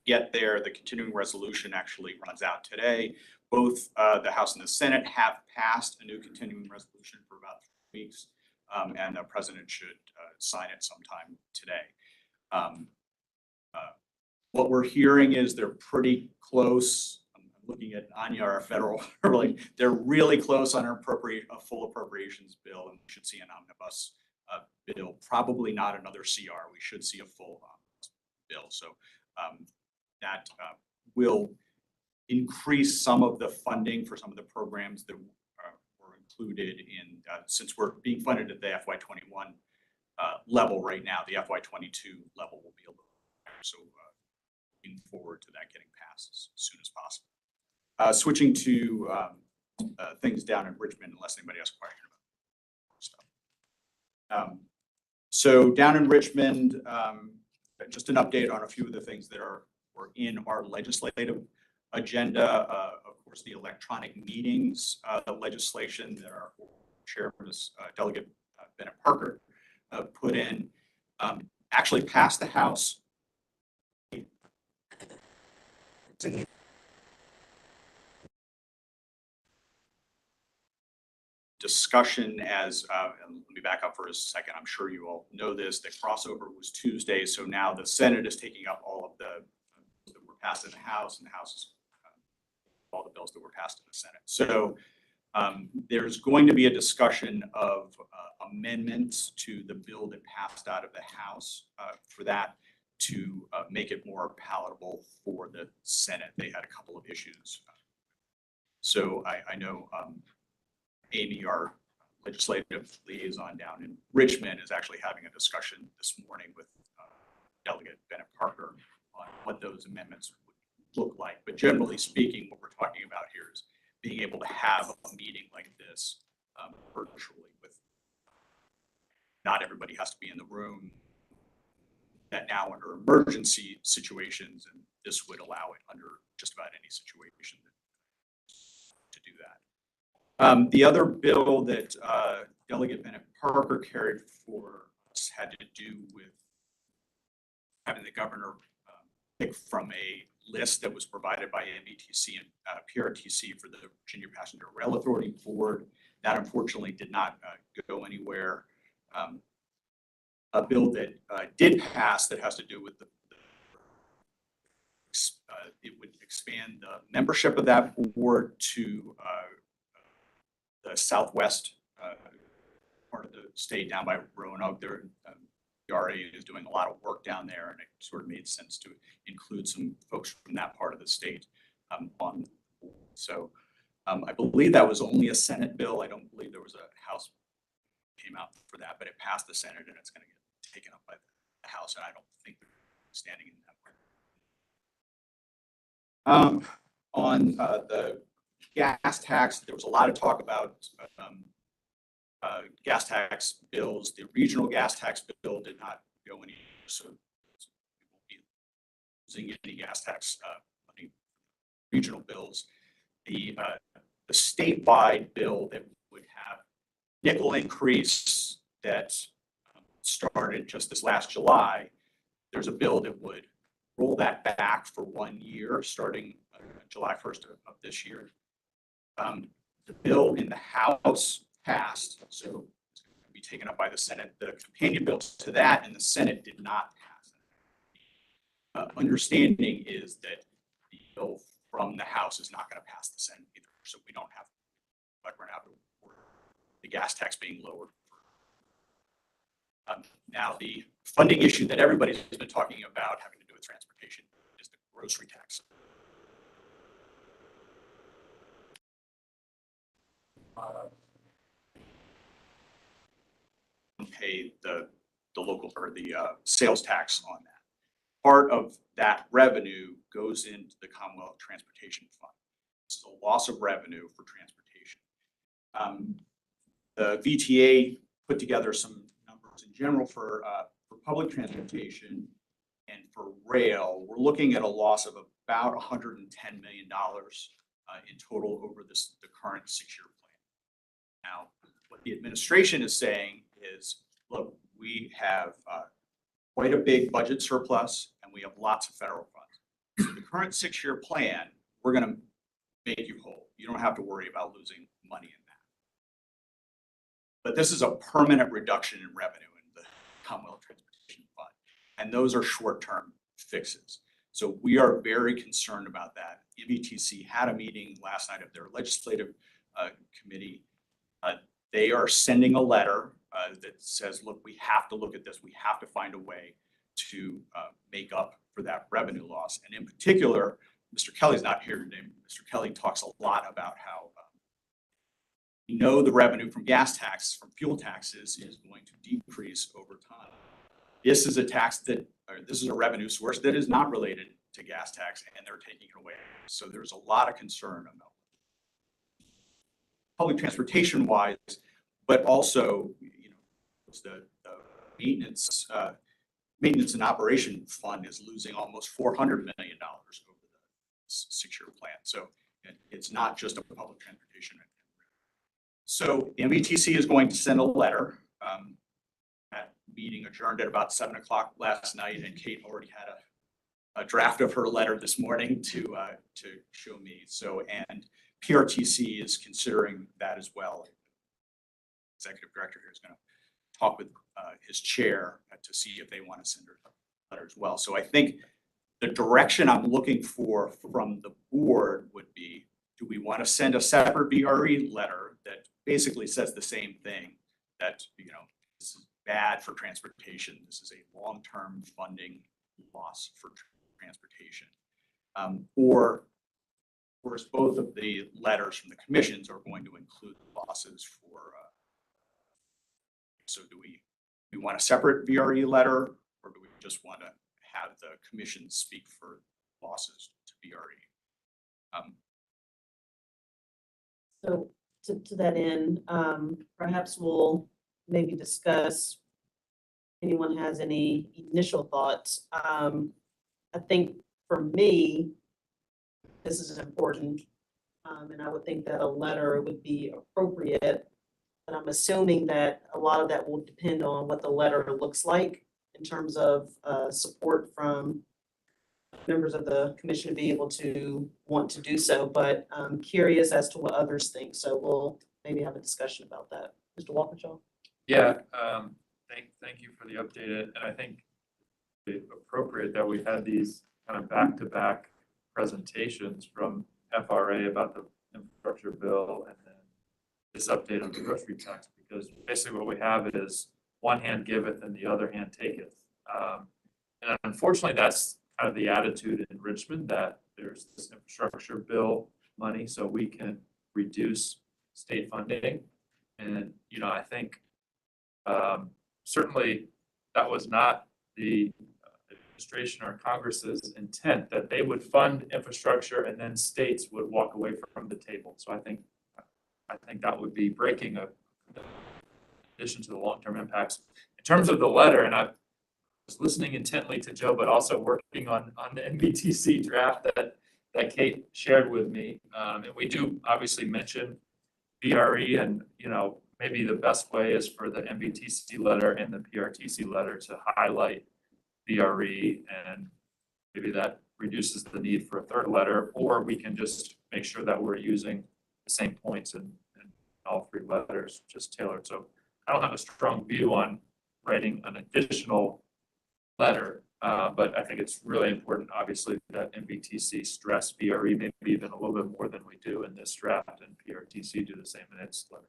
Speaker 11: get there. The continuing resolution actually runs out today. Both the House and the Senate have passed a new continuing resolution for about 3 weeks, and the president should sign it sometime today. What we're hearing is they're pretty close. I'm looking at Anya, our federal, they're really close on a full appropriations bill, and we should see an omnibus bill, probably not another CR. We should see a full bill. So that will increase some of the funding for some of the programs that were included in, since we're being funded at the FY21 level right now, the FY22 level will be a little higher. So looking forward to that getting passed as soon as possible. Switching to things down in Richmond, unless anybody has a question about stuff. So down in Richmond, just an update on a few of the things that were in our legislative agenda. Of course, the electronic meetings legislation that our chairman, Delegate Bennett Parker, put in, actually passed the House. Discussion as, and let me back up for a second. I'm sure you all know this. The crossover was Tuesday, so now the Senate is taking up all of the that were passed in the House, and the House is all the bills that were passed in the Senate. So there's going to be a discussion of amendments to the bill that passed out of the House for that to make it more palatable for the Senate. They had a couple of issues. So I know Amy, our legislative liaison down in Richmond is actually having a discussion this morning with Delegate Bennett Parker on what those amendments would look like. But generally speaking, what we're talking about here is being able to have a meeting like this virtually with not everybody has to be in the room. That now under emergency situations, and this would allow it under just about any situation to do that. The other bill that Delegate Bennett Parker carried for us had to do with having the governor pick from a list that was provided by Mbtc and PRTC for the Virginia Passenger Rail Authority Board. That unfortunately did not go anywhere. A bill that did pass that has to do with it would expand the membership of that board to the southwest part of the state down by Roanoke. There, VRE is doing a lot of work down there, and it sort of made sense to include some folks from that part of the state on the board. So I believe that was only a Senate bill. I don't believe there was a House came out for that, but it passed the Senate and it's going to get taken up by the House, and I don't think they're standing in that way. On the gas tax, there was a lot of talk about gas tax bills. The regional gas tax bill did not go anywhere, so we won't be using any gas tax money, regional bills. The statewide bill that would have nickel increase that started just this last July, there's a bill that would roll that back for 1 year, starting July 1st of this year. The bill in the House passed, so it's going to be taken up by the Senate. The companion bill to that in the Senate did not pass. Understanding is that the bill from the House is not going to pass the Senate either, so we don't have, like we're not the gas tax being lowered. Now, the funding issue that everybody's been talking about having to do with transportation is the grocery tax. Pay the local or the sales tax on that. Part of that revenue goes into the Commonwealth Transportation Fund. It's a loss of revenue for transportation. The VTA put together some numbers in general for public transportation and for rail. We're looking at a loss of about $110 million in total over the current 6-year plan. Now, what the administration is saying is, look, we have quite a big budget surplus and we have lots of federal funds. So the current 6-year plan, we're going to make you whole. You don't have to worry about losing money in that. But this is a permanent reduction in revenue in the Commonwealth Transportation Fund. And those are short-term fixes. So we are very concerned about that. Mbtc had a meeting last night of their legislative committee. They are sending a letter that says, look, we have to look at this. We have to find a way to make up for that revenue loss. And in particular, Mr. Kelly's not here today. Mr. Kelly talks a lot about how we know the revenue from gas tax, from fuel taxes is going to decrease over time. This is a tax that, or this is a revenue source that is not related to gas tax, and they're taking it away. So there's a lot of concern about public transportation wise, but also, you know, the maintenance and operation fund is losing almost $400 million over the 6-year plan. So it's not just a public transportation. So Mbtc is going to send a letter. That meeting adjourned at about 7 o'clock last night, and Kate already had a draft of her letter this morning to show me. So, and PRTC is considering that as well. Executive director here is going to talk with his chair to see if they want to send her a letter as well. So I think the direction I'm looking for from the board would be, do we want to send a separate VRE letter that basically says the same thing, that, you know, this is bad for transportation. This is a long-term funding loss for transportation. Or of course, both of the letters from the commissions are going to include the losses for So do we want a separate VRE letter, or do we just want to have the commission speak for losses to VRE?
Speaker 3: So to that end, perhaps we'll maybe discuss, anyone has any initial thoughts. I think for me, this is important, and I would think that a letter would be appropriate. But I'm assuming that a lot of that will depend on what the letter looks like in terms of support from members of the commission to be able to want to do so, but I'm curious as to what others think. So we'll maybe have a discussion about that. Mr. Walkinshaw?
Speaker 12: Yeah, thank you for the update, and I think it's appropriate that we had these kind of back-to-back presentations from FRA about the infrastructure bill and then this update on the grocery tax, because basically what we have is one hand giveth and the other hand taketh. And unfortunately, that's kind of the attitude in Richmond, that there's this infrastructure bill money so we can reduce state funding. And, you know, I think certainly that was not the administration or Congress's intent, that they would fund infrastructure and then states would walk away from the table. So I think that would be breaking a addition to the long-term impacts. In terms of the letter, and I was listening intently to Joe, but also working on the Mbtc draft that Kate shared with me. And we do obviously mention VRE, and, you know, maybe the best way is for the Mbtc letter and the PRTC letter to highlight VRE, and maybe that reduces the need for a third letter, or we can just make sure that we're using the same points in all three letters, just tailored. So I don't have a strong view on writing an additional letter, but I think it's really important, obviously, that MBTC stress VRE maybe even a little bit more than we do in this draft, and PRTC do the same in its letter.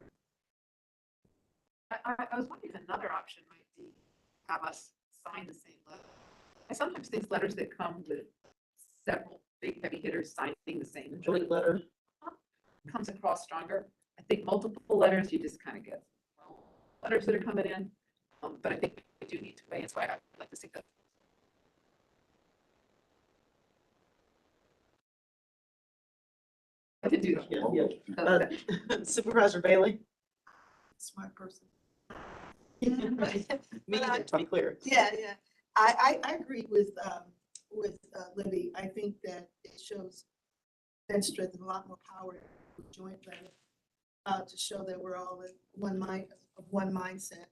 Speaker 13: I was wondering if another option might be have us sign the same letter. I sometimes think letters that come with several big heavy hitters signing the same
Speaker 3: Joint letter.
Speaker 13: comes across stronger. I think multiple letters, you just kind of get letters that are coming in, but I think we do need to weigh. That's why I'd like to see that. I can do that.
Speaker 3: Yeah. Supervisor Bailey?
Speaker 9: Smart person.
Speaker 3: Me, to be clear.
Speaker 9: Yeah, yeah. I agree with Libby. I think that it shows bench strength and a lot more power with joint letter to show that we're all in one mindset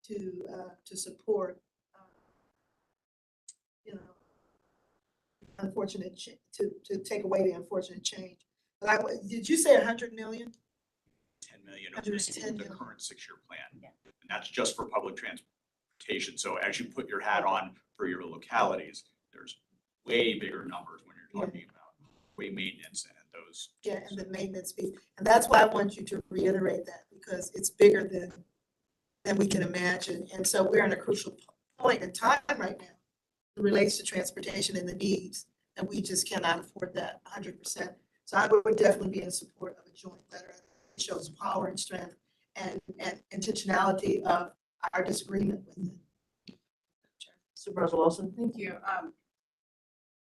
Speaker 9: to support, you know, unfortunate to take away the unfortunate change. But did you say 100 million?
Speaker 11: 10 million over the
Speaker 9: 110 million.
Speaker 11: current 6-year plan. Yeah. And that's just for public transportation. So as you put your hat on for your localities, there's way bigger numbers when you're talking about way maintenance and those.
Speaker 9: Yeah, and the maintenance piece. And that's why I want you to reiterate that, because it's bigger than we can imagine. And so we're in a crucial point in time right now. It relates to transportation and the needs, and we just cannot afford that 100%. So I would definitely be in support of a joint letter. It shows power and strength and intentionality of our disagreement with it.
Speaker 3: Supervisor Lawson?
Speaker 13: Thank you.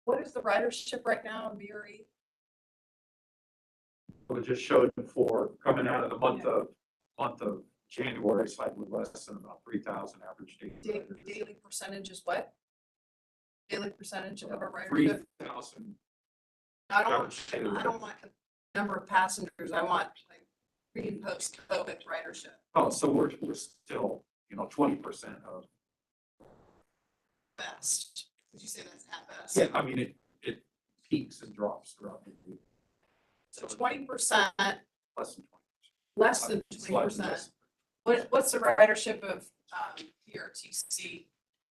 Speaker 13: What is the ridership right now in VRE?
Speaker 12: We just showed for coming out of the month of January, slightly less than about 3,000 average daily.
Speaker 13: Daily percentage is what? Daily percentage of our ridership?
Speaker 12: 3,000.
Speaker 13: I don't want the number of passengers. I want like pre and post COVID ridership.
Speaker 12: Oh, so we're still, you know, 20% of.
Speaker 13: Best. Would you say that's at best?
Speaker 12: Yeah, I mean, it peaks and drops throughout the week.
Speaker 13: So 20%,
Speaker 12: Less than 20%.
Speaker 13: less than
Speaker 12: Slightly
Speaker 13: 20%.
Speaker 12: less.
Speaker 13: What's the ridership of PRTC?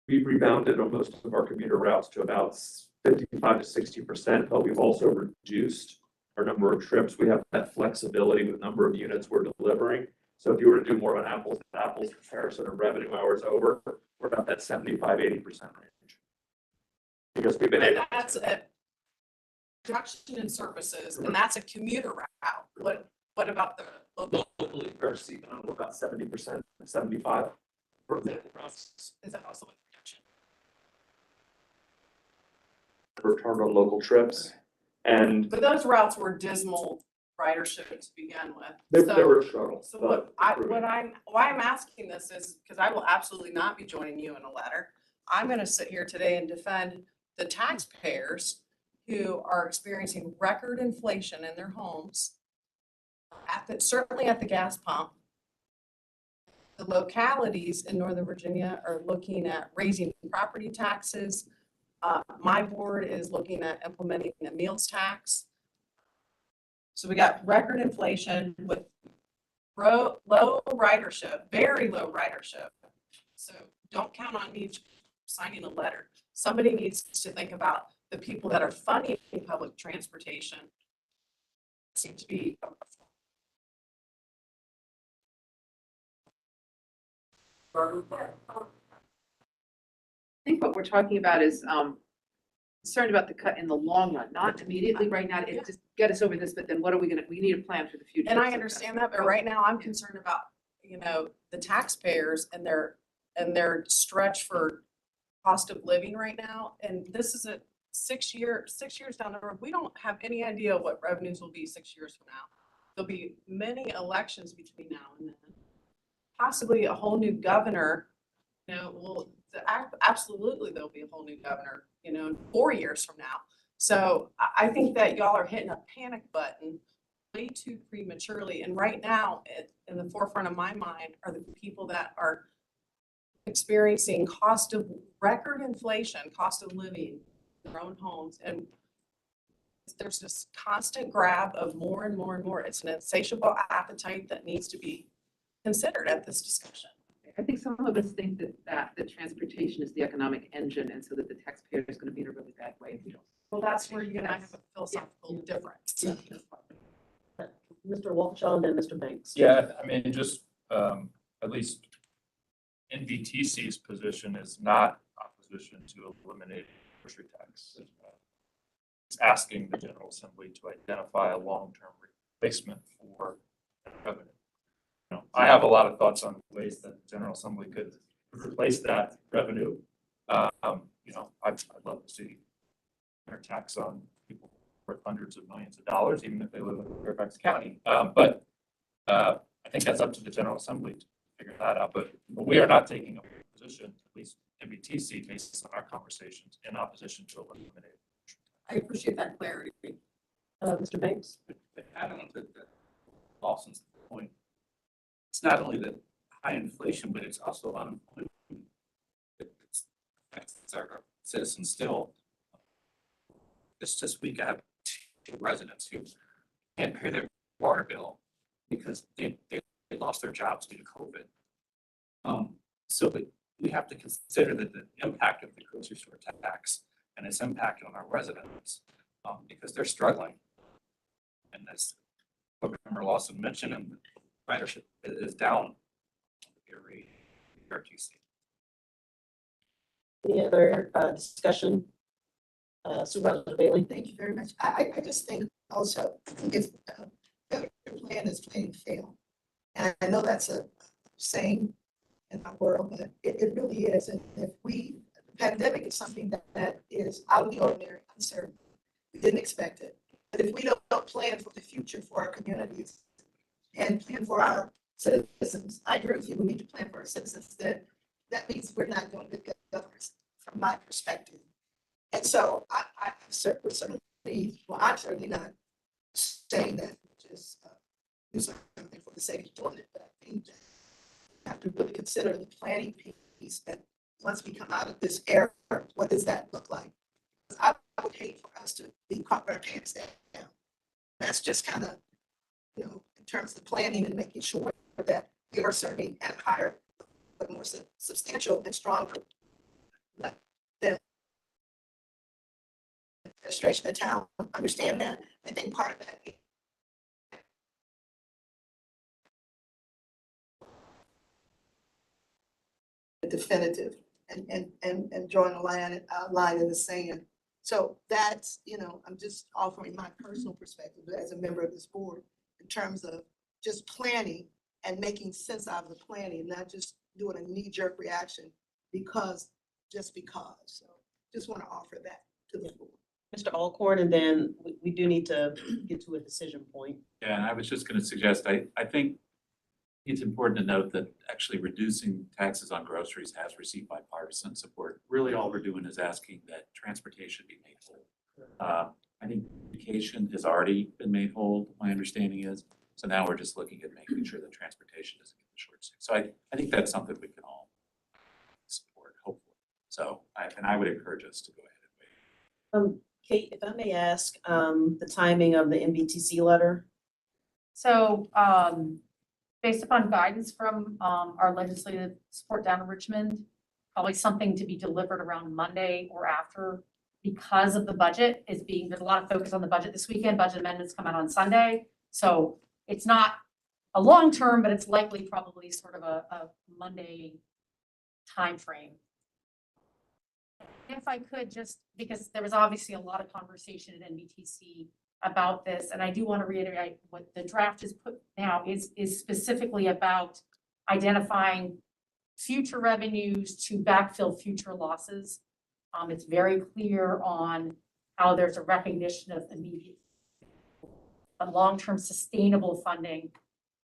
Speaker 12: We've rebounded on most of our commuter routes to about 55 to 60%, but we've also reduced our number of trips. We have that flexibility with number of units we're delivering. So if you were to do more of an apples to apples comparison of revenue hours over, we're about that 75, 80% range. Because we've been able.
Speaker 13: That's a reduction in services, and that's a commuter route. What about the
Speaker 12: locally, versus, I don't know, about 70%, 75%.
Speaker 8: Is that also a projection?
Speaker 12: Return on local trips, and
Speaker 8: But those routes were dismal ridership to begin with.
Speaker 12: they
Speaker 8: So-
Speaker 12: were a struggle.
Speaker 8: So
Speaker 12: but improving.
Speaker 8: why I'm asking this is because I will absolutely not be joining you in a letter. I'm gonna sit here today and defend the taxpayers who are experiencing record inflation in their homes. Certainly at the gas pump. The localities in Northern Virginia are looking at raising property taxes. My board is looking at implementing a meals tax. So we got record inflation with low ridership, very low ridership. So don't count on me signing a letter. Somebody needs to think about the people that are funding public transportation. Seem to be.
Speaker 13: I think what we're talking about is, concerned about the cut in the long run, not immediately right now, it just get us over this, but then what are we gonna, we need a plan for the future.
Speaker 8: And I understand that, but right now I'm concerned about, the taxpayers and their stretch for cost of living right now. And this is a 6 years down the road. We don't have any idea what revenues will be 6 years from now. There'll be many elections between now and then. Possibly a whole new governor, absolutely there'll be a whole new governor, in 4 years from now. So I think that y'all are hitting a panic button way too prematurely. And right now, in the forefront of my mind are the people that are experiencing record inflation, cost of living in their own homes. And there's this constant grab of more and more and more. It's an insatiable appetite that needs to be considered at this discussion.
Speaker 13: I think some of us think that the transportation is the economic engine, and so that the taxpayer is gonna be in a really bad way if we don't.
Speaker 8: Well, that's where you and I have a philosophical difference.
Speaker 3: Mr. Walshaw and then Mr. Banks.
Speaker 12: Yeah, I mean, just, at least NBTC's position is not opposition to eliminating grocery tax. It's asking the General Assembly to identify a long-term replacement for revenue. I have a lot of thoughts on ways that the General Assembly could replace that revenue. I'd love to see their tax on people worth hundreds of millions of dollars, even if they live in Fairfax County. But I think that's up to the General Assembly to figure that out. But we are not taking a position, at least MBTC, based on our conversations, in opposition to eliminating.
Speaker 3: I appreciate that clarity. Mr. Banks?
Speaker 14: Add on to Lawson's point, it's not only the high inflation, but it's also unemployment. It's affects our citizens still. This week I have 2 residents who can't pay their water bill because they lost their jobs due to COVID. So we have to consider that the impact of the grocery store tax and its impact on our residents, because they're struggling. And as Member Lawson mentioned, and ridership is down. VRE.
Speaker 3: Any other discussion? Supervisor Bailey?
Speaker 9: Thank you very much. I just think also if the plan is playing fail. And I know that's a saying in our world, but it really is. And if the pandemic is something that is out of the ordinary, uncertain, we didn't expect it. But if we don't plan for the future for our communities and plan for our citizens, I agree with you, we need to plan for our citizens. That means we're not going to be good governors from my perspective. And so I'm certainly not saying that just do something for the sake of doing it, but I think that we have to really consider the planning piece that once we come out of this era, what does that look like? I would hate for us to be caught with our pants down. That's just kind of, in terms of planning and making sure that we are serving at a higher, but more substantial and stronger than administration of town. Understand that. I think part of that definitive and drawing a line in the sand. So that's, I'm just offering my personal perspective as a member of this board in terms of just planning and making sense out of the planning, not just doing a knee-jerk reaction just because. So just want to offer that to the board.
Speaker 3: Mr. Alcorn, and then we do need to get to a decision point.
Speaker 14: Yeah, and I was just gonna suggest, I think it's important to note that actually reducing taxes on groceries has received bipartisan support. Really, all we're doing is asking that transportation be made whole. I think education has already been made whole, my understanding is. So now we're just looking at making sure that transportation doesn't get the short stick. So I think that's something we can all support, hopefully. So I would encourage us to go ahead and wait.
Speaker 3: Kate, if I may ask, the timing of the MBTC letter?
Speaker 15: So, based upon guidance from, our legislative support down in Richmond, probably something to be delivered around Monday or after, because of the budget there's a lot of focus on the budget this weekend. Budget amendments come out on Sunday. So it's not a long term, but it's likely probably sort of a Monday timeframe. If I could just, because there was obviously a lot of conversation at NBTC about this, and I do want to reiterate what the draft is put now is specifically about identifying future revenues to backfill future losses. It's very clear on how there's a recognition of immediate, long-term sustainable funding,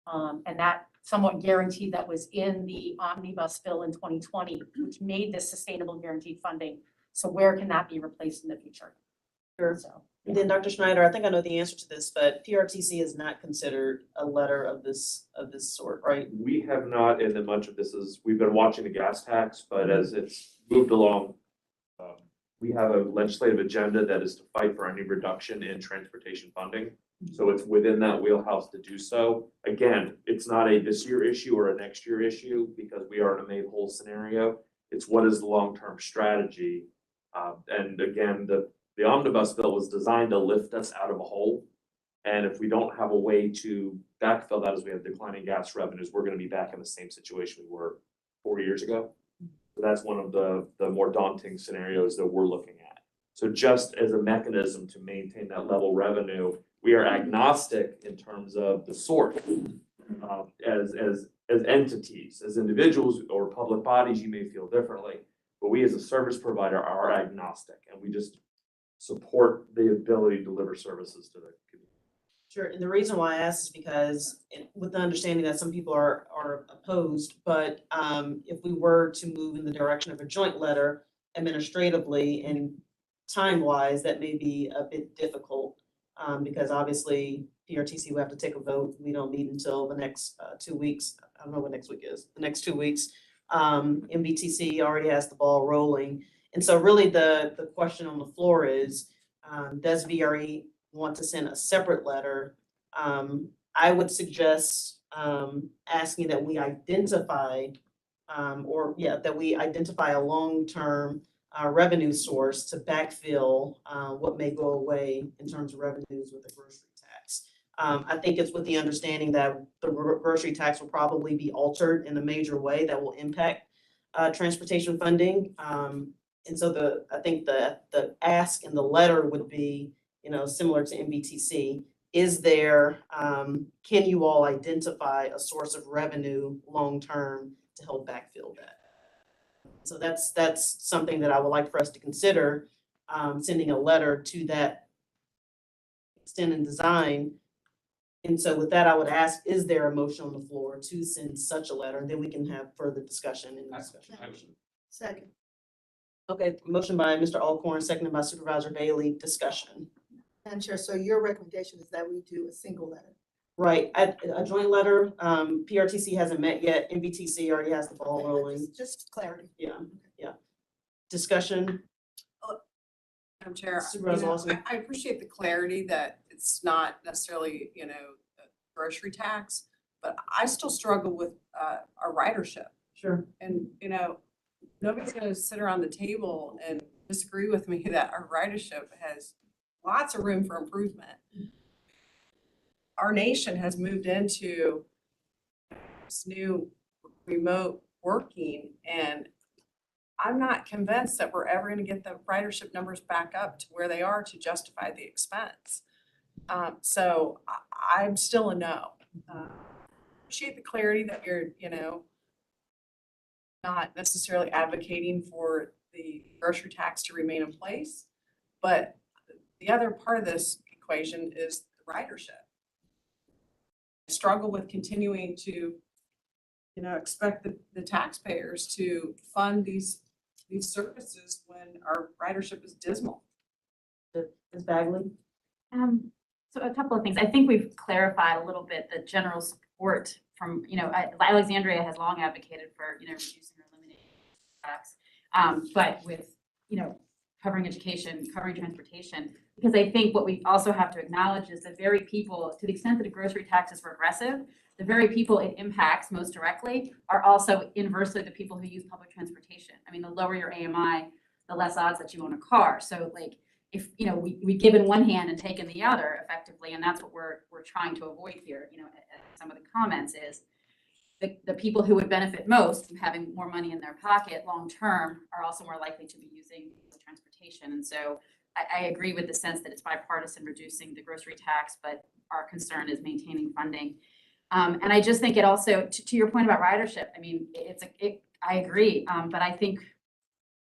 Speaker 15: and that somewhat guaranteed that was in the omnibus bill in 2020, which made this sustainable guaranteed funding. So where can that be replaced in the future?
Speaker 3: Sure.
Speaker 15: So,
Speaker 3: And then Dr. Schneider, I think I know the answer to this, but PRTC is not considered a letter of this sort, right?
Speaker 12: We have not, and then much of this is, we've been watching the gas tax, but as it's moved along, we have a legislative agenda that is to fight for any reduction in transportation funding. So it's within that wheelhouse to do so. Again, it's not a this year issue or a next year issue because we are in a made whole scenario. It's what is the long-term strategy? And again, the omnibus bill was designed to lift us out of a hole. And if we don't have a way to backfill that as we have declining gas revenues, we're gonna be back in the same situation we were 4 years ago. So that's one of the more daunting scenarios that we're looking at. So just as a mechanism to maintain that level revenue, we are agnostic in terms of the source. As entities, as individuals or public bodies, you may feel differently, but we as a service provider are agnostic and we just support the ability to deliver services to the community.
Speaker 3: Sure, and the reason why I ask is because with the understanding that some people are opposed, but if we were to move in the direction of a joint letter administratively and time-wise, that may be a bit difficult. Because obviously PRTC will have to take a vote. We don't meet until the next 2 weeks. I don't know what next week is, the next 2 weeks. MBTC already has the ball rolling. And so really the question on the floor is, does VRE want to send a separate letter? I would suggest asking that we identify that we identify a long-term revenue source to backfill what may go away in terms of revenues with the grocery tax. I think it's with the understanding that the grocery tax will probably be altered in a major way that will impact transportation funding. And so I think the ask in the letter would be, similar to MBTC. Is there, can you all identify a source of revenue long-term to help backfill that? So that's something that I would like for us to consider, sending a letter to that extent and design. And so with that, I would ask, is there a motion on the floor to send such a letter? And then we can have further discussion and discussion.
Speaker 9: Second.
Speaker 3: Okay, motion by Mr. Alcorn, seconded by Supervisor Bailey, discussion.
Speaker 9: Madam Chair, so your recommendation is that we do a single letter?
Speaker 3: Right, a joint letter, PRTC hasn't met yet, MBTC already has the ball rolling.
Speaker 9: Just clarity.
Speaker 3: Yeah. Discussion,
Speaker 13: Madam Chair,
Speaker 3: Supervisor Lawson.
Speaker 13: I appreciate the clarity that it's not necessarily, a grocery tax, but I still struggle with our ridership.
Speaker 3: Sure.
Speaker 13: And, nobody's gonna sit around the table and disagree with me that our ridership has lots of room for improvement. Our nation has moved into this new remote working, and I'm not convinced that we're ever going to get the ridership numbers back up to where they are to justify the expense. So I'm still a no. Appreciate the clarity that you're, not necessarily advocating for the grocery tax to remain in place. But the other part of this equation is the ridership. I struggle with continuing to, expect the taxpayers to fund these services when our ridership is dismal.
Speaker 3: Ms. Bagley?
Speaker 10: So a couple of things. I think we've clarified a little bit the general support from, Alexandria has long advocated for, reducing or eliminating tax. But with, covering education, covering transportation, because I think what we also have to acknowledge is the very people, to the extent that a grocery tax is regressive, the very people it impacts most directly are also inversely the people who use public transportation. I mean, the lower your AMI, the less odds that you own a car. So like, if, we give in one hand and take in the other effectively, and that's what we're trying to avoid here, some of the comments is the people who would benefit most from having more money in their pocket long-term are also more likely to be using transportation. And so I agree with the sense that it's bipartisan reducing the grocery tax, but our concern is maintaining funding. And I just think it also, to your point about ridership, I mean, I agree, but I think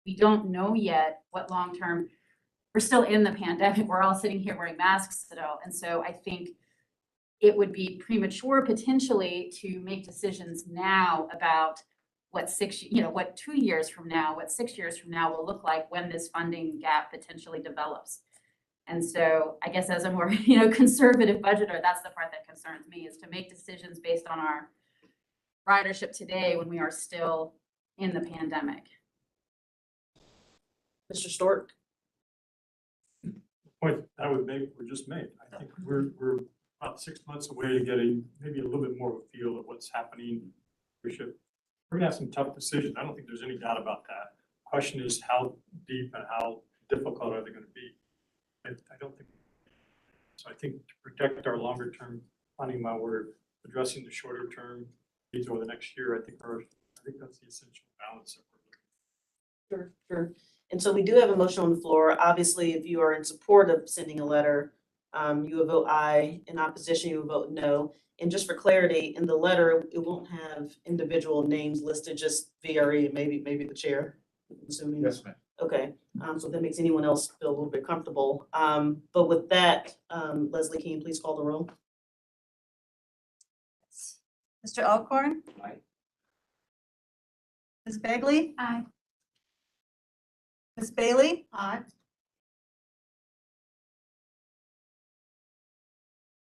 Speaker 10: we don't know yet what long-term, we're still in the pandemic. We're all sitting here wearing masks still. And so I think it would be premature potentially to make decisions now about what 2 years from now, what 6 years from now will look like when this funding gap potentially develops. And so I guess as a more, conservative budgeter, that's the part that concerns me, is to make decisions based on our ridership today when we are still in the pandemic.
Speaker 3: Mr. Stork?
Speaker 1: Point I would make were just made. I think we're about 6 months away to getting maybe a little bit more of a feel of what's happening. We're gonna have some tough decisions. I don't think there's any doubt about that. Question is how deep and how difficult are they gonna be? I don't think, so I think to protect our longer term planning while we're addressing the shorter term needs over the next year, I think that's the essential balance that we're looking for.
Speaker 3: Sure. And so we do have a motion on the floor. Obviously, if you are in support of sending a letter, you will vote aye. In opposition, you will vote no. And just for clarity, in the letter, it won't have individual names listed, just VRE and maybe the chair, I'm assuming.
Speaker 7: Yes, ma'am.
Speaker 3: Okay, so that makes anyone else feel a little bit comfortable. But with that, Leslie, can you please call the roll?
Speaker 9: Mr. Alcorn?
Speaker 14: Aye.
Speaker 9: Ms. Bagley?
Speaker 10: Aye.
Speaker 9: Ms. Bailey?
Speaker 4: Aye.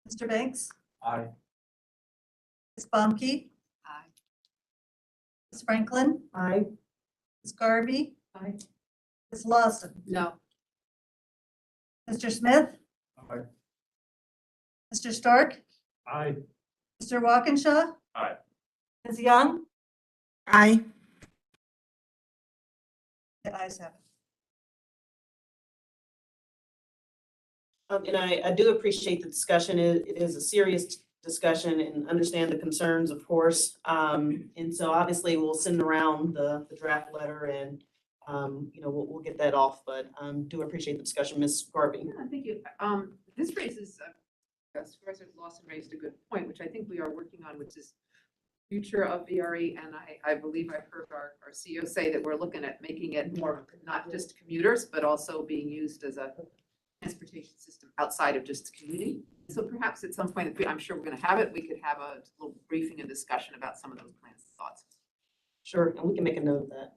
Speaker 9: Mr. Banks?
Speaker 12: Aye.
Speaker 9: Ms. Bomke?
Speaker 6: Aye.
Speaker 9: Ms. Franklin?
Speaker 3: Aye.
Speaker 9: Ms. Garvey?
Speaker 3: Aye.
Speaker 9: Ms. Lawson?
Speaker 13: No.
Speaker 9: Mr. Smith?
Speaker 7: Aye.
Speaker 9: Mr. Stark?
Speaker 1: Aye.
Speaker 9: Mr. Walkinshaw?
Speaker 12: Aye.
Speaker 9: Ms. Young?
Speaker 2: Aye.
Speaker 9: The ayes have it.
Speaker 3: And I do appreciate the discussion. It is a serious discussion and understand the concerns, of course. And so obviously we'll send around the draft letter and, we'll get that off, but do appreciate the discussion. Ms. Garvey.
Speaker 16: Yeah, thank you. This raises, Supervisor Lawson raised a good point, which I think we are working on, which is future of VRE. And I believe I've heard our CEO say that we're looking at making it more, not just commuters, but also being used as a transportation system outside of just the community. So perhaps at some point, I'm sure we're going to have it, we could have a little briefing and discussion about some of those plans and thoughts.
Speaker 3: Sure, and we can make a note of that.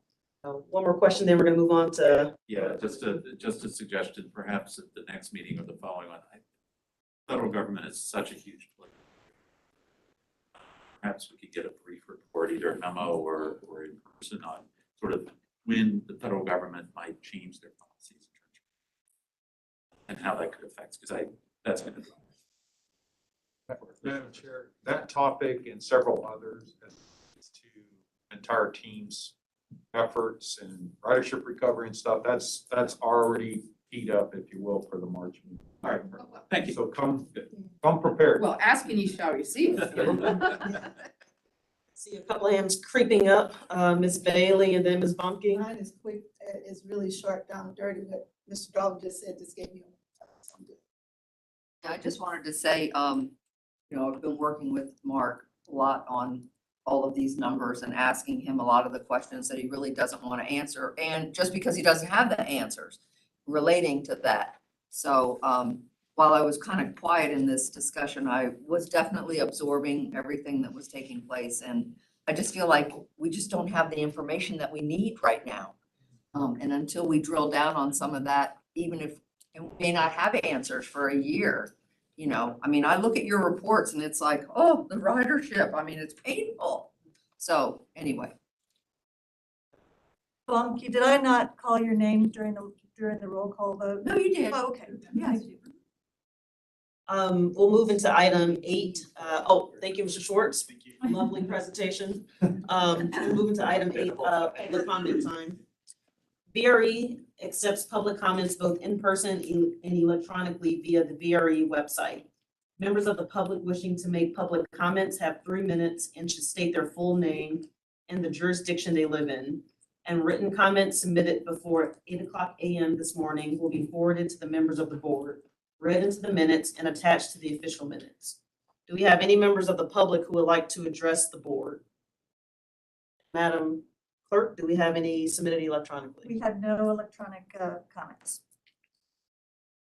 Speaker 3: One more question, then we're gonna move on to.
Speaker 14: Yeah, just a suggestion, perhaps at the next meeting or the following one. Federal government is such a huge place. Perhaps we could get a brief report, either a memo or in person, on sort of when the federal government might change their policies and how that could affect, because that's going to.
Speaker 5: Madam Chair, that topic and several others as to entire teams' efforts and ridership recovery and stuff, that's already teed up, if you will, for the March meeting.
Speaker 14: All right, thank you.
Speaker 5: So come prepared.
Speaker 16: Well, ask and you shall receive.
Speaker 3: See a couple of hands creeping up, Ms. Bailey and then Ms. Bomke.
Speaker 9: Mine is quick, it's really short, down dirty, what Mr. Dalton just said, just gave me a
Speaker 17: I just wanted to say, I've been working with Mark a lot on all of these numbers and asking him a lot of the questions that he really doesn't want to answer. And just because he doesn't have the answers relating to that. So, while I was kind of quiet in this discussion, I was definitely absorbing everything that was taking place. And I just feel like we just don't have the information that we need right now. And until we drill down on some of that, even if, and we may not have answers for a year, I look at your reports and it's like, oh, the ridership, it's painful. So anyway.
Speaker 4: Bonky, did I not call your name during the roll call vote?
Speaker 17: No, you did.
Speaker 4: Oh, okay.
Speaker 17: Yes.
Speaker 3: We'll move into item 8. Thank you, Mr. Schwartz.
Speaker 1: Thank you.
Speaker 3: Lovely presentation. We'll move into item 8, public comment time. VRE accepts public comments both in person and electronically via the VRE website. Members of the public wishing to make public comments have 3 minutes and should state their full name and the jurisdiction they live in. And written comments submitted before 8:00 a.m. this morning will be forwarded to the members of the board, read into the minutes, and attached to the official minutes. Do we have any members of the public who would like to address the board? Madam Clerk, do we have any submitted electronically?
Speaker 4: We had no electronic comments.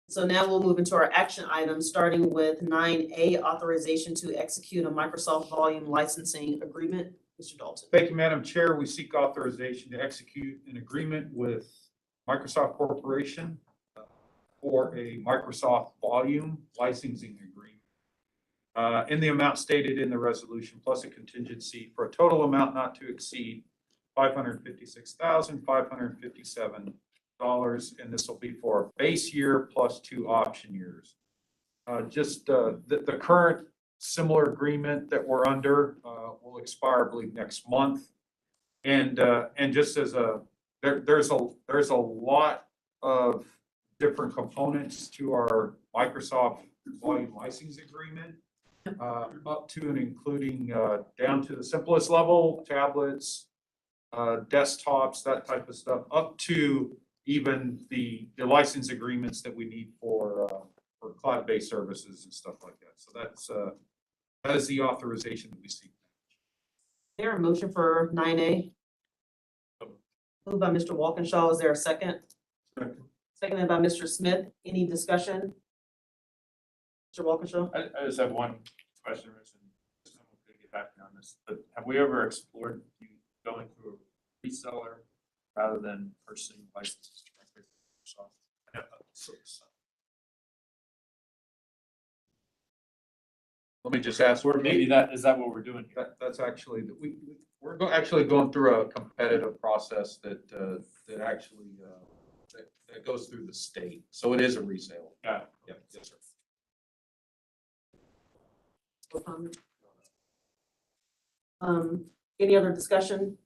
Speaker 3: So now we'll move into our action items, starting with 9A, authorization to execute a Microsoft volume licensing agreement. Mr. Dalton.
Speaker 5: Thank you, Madam Chair. We seek authorization to execute an agreement with Microsoft Corporation for a Microsoft volume licensing agreement in the amount stated in the resolution, plus a contingency for a total amount not to exceed $556,557. And this will be for a base year plus 2 option years. The current similar agreement that we're under will expire, I believe, next month. And just as there's a lot of different components to our Microsoft volume licensing agreement, up to and including down to the simplest level, tablets, desktops, that type of stuff, up to even the license agreements that we need for cloud-based services and stuff like that. So that is the authorization that we seek.
Speaker 3: Is there a motion for 9A? Moved by Mr. Walkinshaw. Is there a second?
Speaker 1: Second.
Speaker 3: Seconded by Mr. Smith. Any discussion? Mr. Walkinshaw?
Speaker 12: I just have one question, Rich, and we'll get back on this, but have we ever explored you going through a reseller rather than purchasing licenses directly from Microsoft?
Speaker 5: Let me just ask,
Speaker 12: Or maybe is that what we're doing here?
Speaker 5: that's actually, we're actually going through a competitive process that actually, that goes through the state. So it is a resale.
Speaker 12: Got it.
Speaker 5: Yeah, yes, sir.
Speaker 3: Any other discussion?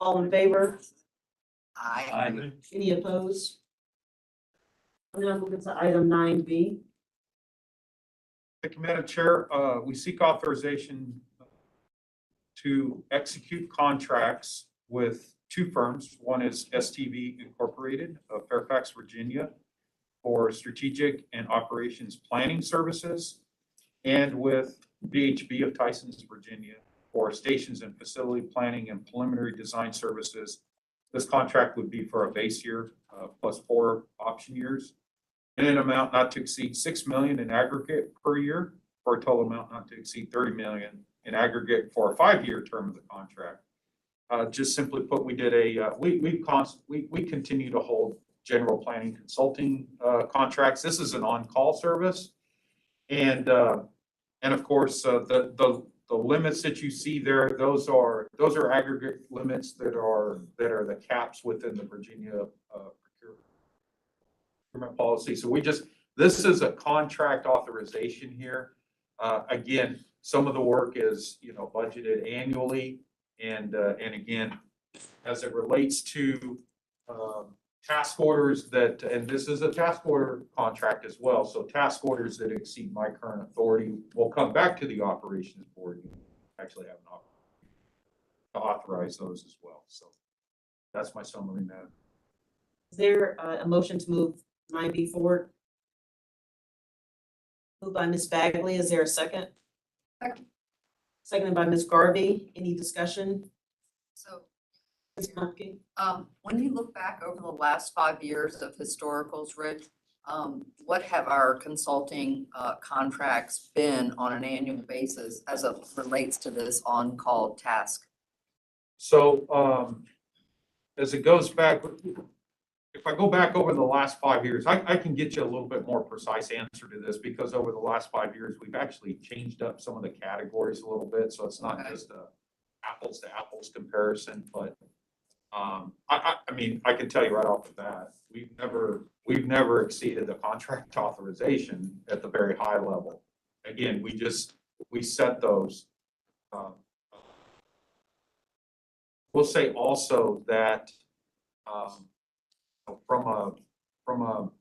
Speaker 3: All in favor?
Speaker 17: I,
Speaker 3: Any opposed? I'm gonna move into item 9B.
Speaker 5: Thank you, Madam Chair. We seek authorization to execute contracts with 2 firms. One is STV Incorporated of Fairfax, Virginia, for strategic and operations planning services, and with BHB of Tysons, Virginia, for stations and facility planning and preliminary design services. This contract would be for a base year plus 4 option years, in an amount not to exceed $6 million in aggregate per year, for a total amount not to exceed $30 million in aggregate for a 5-year term of the contract. Just simply put, we did we continue to hold general planning consulting contracts. This is an on-call service, and of course the limits that you see there, those are aggregate limits that are the caps within the Virginia procurement policy. So this is a contract authorization here. Again, some of the work is budgeted annually, and again, as it relates to task orders and this is a task order contract as well. So task orders that exceed my current authority will come back to the operations board. You actually have an opportunity to authorize those as well. So that's my summary, Madam.
Speaker 3: Is there a motion to move 9B forward? Moved by Ms. Bagley. Is there a second?
Speaker 17: Second.
Speaker 3: Seconded by Ms. Garvey. Any discussion?
Speaker 17: So,
Speaker 3: Ms. Markey?
Speaker 17: when you look back over the last 5 years of historicals, Rich, what have our consulting, contracts been on an annual basis as it relates to this on-call task?
Speaker 5: So, as it goes back, if I go back over the last 5 years, I can get you a little bit more precise answer to this because over the last 5 years, we've actually changed up some of the categories a little bit. So it's not
Speaker 17: Okay.
Speaker 5: just a apples to apples comparison, but I mean, I can tell you right off the bat, we've never exceeded the contract authorization at the very high level. Again, we set those. We'll say also that, from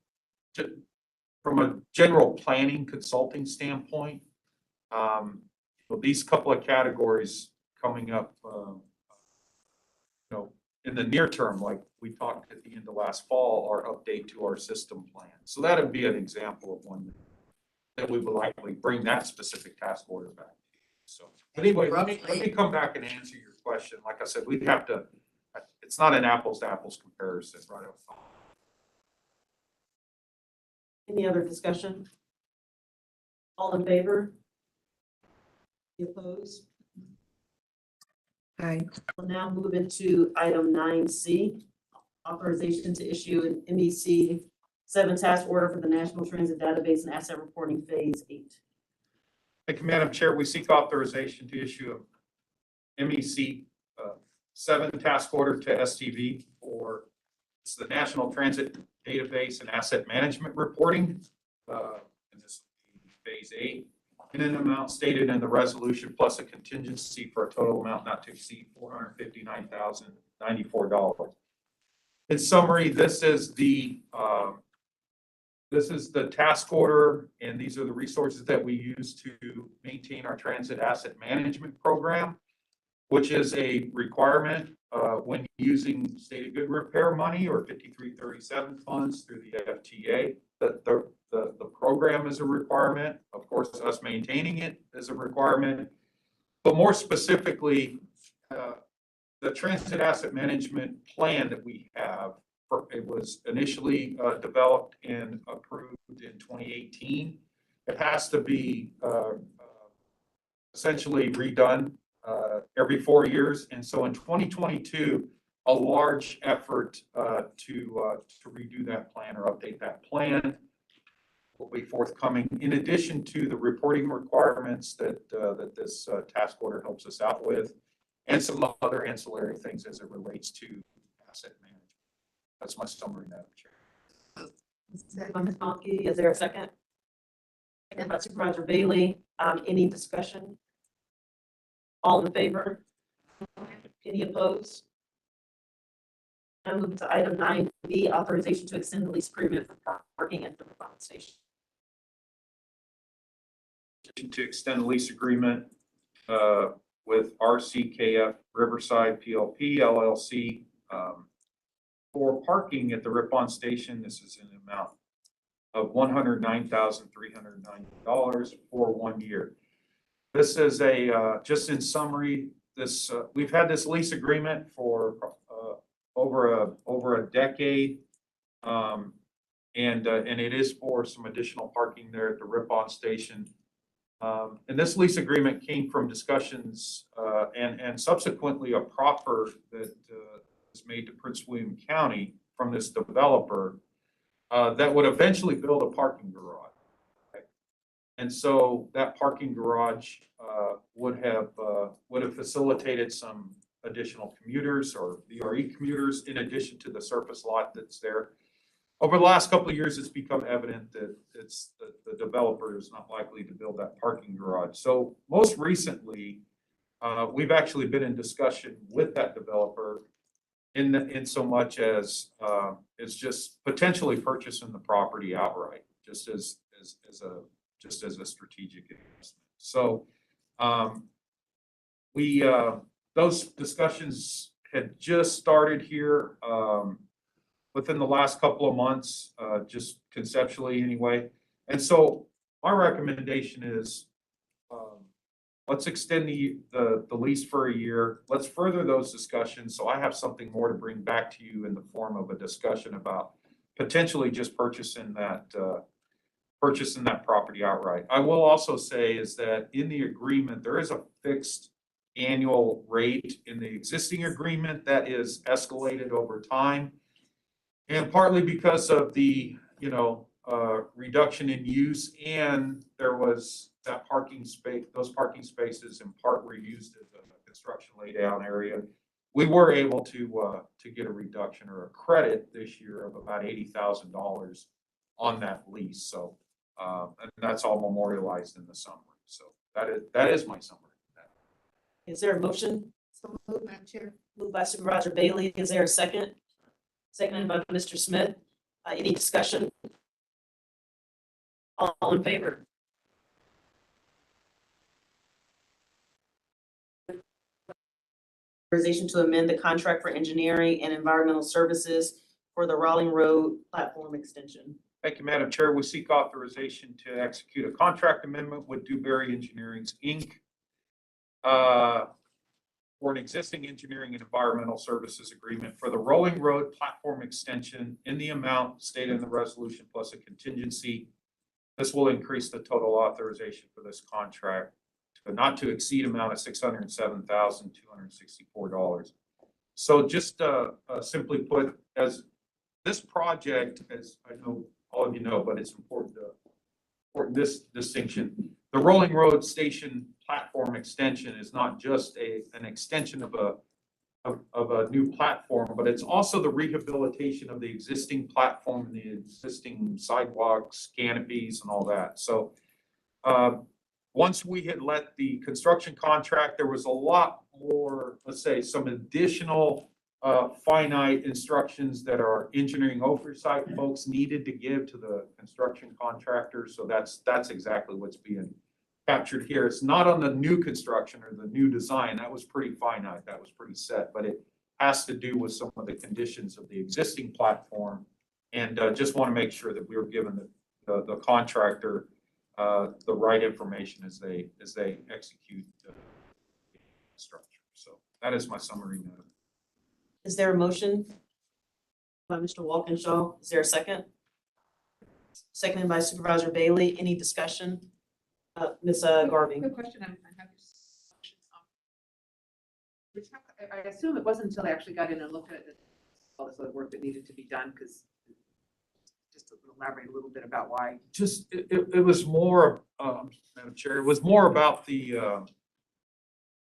Speaker 5: a general planning consulting standpoint, these couple of categories coming up, in the near term, like we talked at the end of last fall, our update to our system plan. So that'd be an example of one that we would likely bring that specific task order back. So, but anyway, let me come back and answer your question. Like I said, we'd have to, it's not an apples to apples comparison, right?
Speaker 3: Any other discussion? All in favor? Any opposed?
Speaker 2: Aye.
Speaker 3: We'll now move into item 9C, authorization to issue an MEC 7 task order for the National Transit Database and Asset Reporting Phase 8.
Speaker 5: Thank you, Madam Chair. We seek authorization to issue a MEC 7 task order to STV for it's the National Transit Database and Asset Management Reporting. And this will be Phase 8 in an amount stated in the resolution plus a contingency for a total amount not to exceed $459,094. In summary, this is the task order, and these are the resources that we use to maintain our transit asset management program, which is a requirement when using stated good repair money or 5337 funds through the FTA. The program is a requirement. Of course, us maintaining it is a requirement. But more specifically, the transit asset management plan that we have, it was initially developed and approved in 2018. It has to be essentially redone every 4 years. And so in 2022, a large effort to redo that plan or update that plan will be forthcoming, in addition to the reporting requirements that this task order helps us out with, and some other ancillary things as it relates to asset management. That's my summary, Madam Chair.
Speaker 3: Second by Ms. Markey. Is there a second? Second by Supervisor Bailey. Any discussion? All in favor? Any opposed? Now move to item 9B, authorization to extend the lease agreement for parking at the Riverfront Station.
Speaker 5: To extend the lease agreement with RCKF Riverside PLP LLC for parking at the Rippon Station. This is an amount of $109,390 for 1 year. This is just in summary, we've had this lease agreement for over a decade. And it is for some additional parking there at the Rippon Station. And this lease agreement came from discussions and subsequently a proffer that was made to Prince William County from this developer that would eventually build a parking garage. And so that parking garage would have facilitated some additional commuters or VRE commuters in addition to the surface lot that's there. Over the last couple of years, it's become evident that the developer is not likely to build that parking garage. So most recently, we've actually been in discussion with that developer in so much as it's just potentially purchasing the property outright, just as a strategic investment. So those discussions had just started here within the last couple of months, just conceptually anyway. And so my recommendation is, let's extend the lease for a year. Let's further those discussions. So I have something more to bring back to you in the form of a discussion about potentially just purchasing that property outright. I will also say is that in the agreement, there is a fixed annual rate in the existing agreement that is escalated over time. And partly because of the, reduction in use, and there was that parking space, those parking spaces in part were used as a construction laydown area. We were able to get a reduction or a credit this year of about $80,000 on that lease. So, and that's all memorialized in the summary. So that is my summary.
Speaker 3: Is there a motion?
Speaker 9: So moved, Madam Chair.
Speaker 3: Moved by Supervisor Bailey. Is there a second? Seconded by Mr. Smith. Any discussion? All in favor? Authorization to amend the contract for engineering and environmental services for the Rawling Road platform extension.
Speaker 5: Thank you, Madam Chair. We seek authorization to execute a contract amendment with Dewberry Engineering, Inc. For an existing engineering and environmental services agreement for the Rolling Road platform extension in the amount stated in the resolution plus a contingency. This will increase the total authorization for this contract to a not to exceed amount of $607,264. So just simply put, as this project, as I know all of you know, but it's important this distinction. The Rolling Road Station platform extension is not just an extension of a new platform, but it's also the rehabilitation of the existing platform, the existing sidewalks, canopies, and all that. So once we had let the construction contract, there was a lot more, let's say, some additional finite instructions that our engineering oversight folks needed to give to the construction contractor. So that's exactly what's being captured here. It's not on the new construction or the new design. That was pretty finite. That was pretty set, but it has to do with some of the conditions of the existing platform. And just want to make sure that we were giving the contractor the right information as they execute the structure. So that is my summary, Madam.
Speaker 3: Is there a motion by Mr. Walkinshaw? Is there a second? Seconded by Supervisor Bailey. Any discussion? Ms. Garvey.
Speaker 16: Quick question, I have I assume it wasn't until I actually got in and looked at it, all this other work that needed to be done, because just to elaborate a little bit about why.
Speaker 5: Just, it was more, Madam Chair, it was more about the,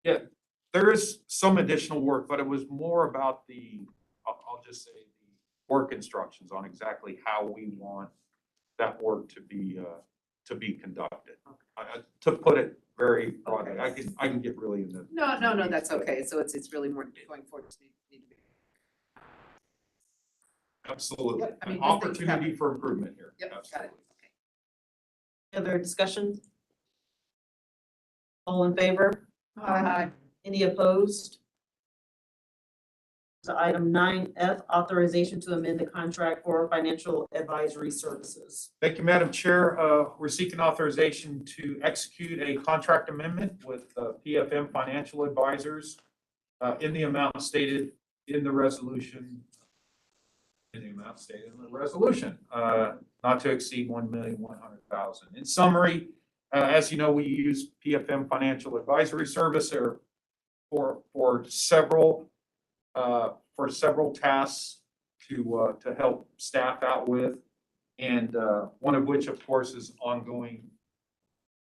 Speaker 5: there is some additional work, but it was more about I'll just say the work instructions on exactly how we want that work to be conducted. To put it very broadly, I can get really into.
Speaker 16: No, that's okay. So it's really more going forward. Need to be.
Speaker 5: Absolutely.
Speaker 16: Yep, I mean,
Speaker 5: An opportunity for improvement here.
Speaker 16: Yep, got it.
Speaker 5: Absolutely.
Speaker 16: Okay.
Speaker 3: Other discussion? All in favor?
Speaker 16: Aye.
Speaker 3: Any opposed? So item 9F, authorization to amend the contract for financial advisory services.
Speaker 5: Thank you, Madam Chair. We're seeking authorization to execute a contract amendment with PFM Financial Advisors in the amount stated in the resolution. Not to exceed $1,100,000. In summary, as you know, we use PFM Financial Advisory Service for several tasks to help staff out with, and one of which, of course, is ongoing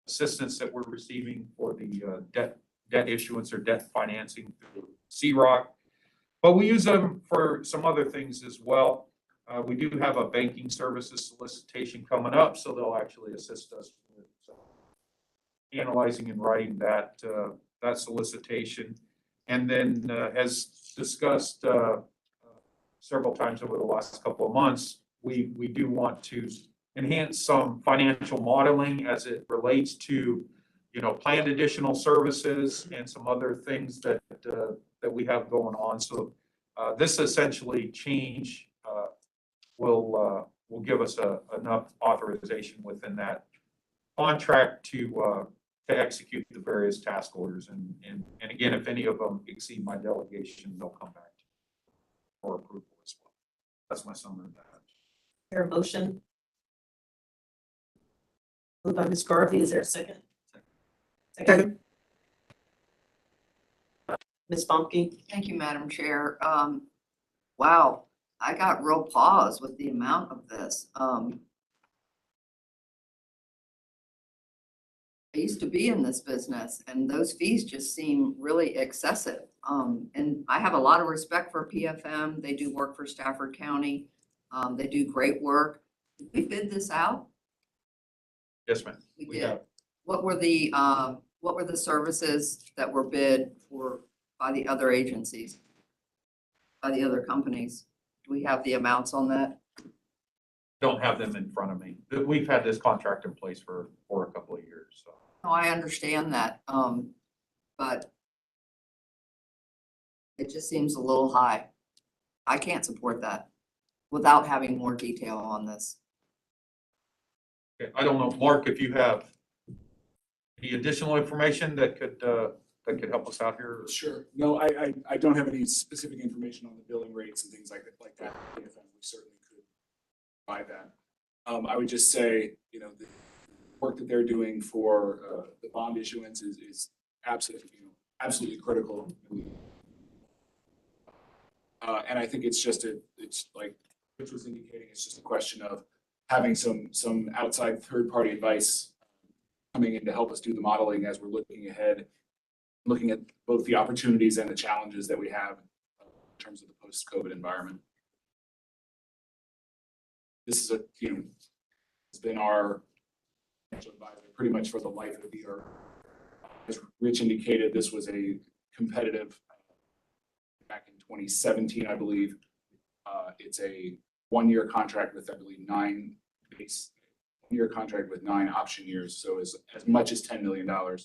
Speaker 5: assistance that we're receiving for the debt issuance or debt financing through CROC. But we use them for some other things as well. We do have a banking services solicitation coming up, so they'll actually assist us with analyzing and writing that solicitation. And then, as discussed several times over the last couple of months, we do want to enhance some financial modeling as it relates to, planned additional services and some other things that we have going on. So this essentially change will give us enough authorization within that contract to execute the various task orders. And again, if any of them exceed my delegation, they'll come back for approval as well. That's my summary of that.
Speaker 3: There a motion? Moved by Ms. Garvey, is there a second?
Speaker 2: Second.
Speaker 3: Ms. Bumpy?
Speaker 17: Thank you, Madam Chair. Wow, I got real pause with the amount of this. I used to be in this business and those fees just seem really excessive. And I have a lot of respect for PFM. They do work for Stafford County. They do great work. Did we bid this out?
Speaker 5: Yes, ma'am.
Speaker 17: We
Speaker 5: We
Speaker 17: did.
Speaker 5: have.
Speaker 17: What were the services that were bid for by the other agencies? By the other companies? Do we have the amounts on that?
Speaker 5: Don't have them in front of me. We've had this contract in place for a couple of years, so.
Speaker 17: No, I understand that, but it just seems a little high. I can't support that without having more detail on this.
Speaker 5: Okay, I don't know, Mark, if you have any additional information that could help us out here.
Speaker 18: Sure. No, I don't have any specific information on the billing rates and things like that. We certainly could provide that. I would just say, you know, the work that they're doing for the bond issuance is absolutely critical. And I think it's like Rich was indicating, it's just a question of having some outside third-party advice coming in to help us do the modeling as we're looking ahead, looking at both the opportunities and the challenges that we have in terms of the post-COVID environment. This is it's been our financial advisor pretty much for the life of the VRE. As Rich indicated, this was a competitive back in 2017, I believe. It's a one-year contract with, I believe, 1-year contract with 9 option years, so as much as $10 million. And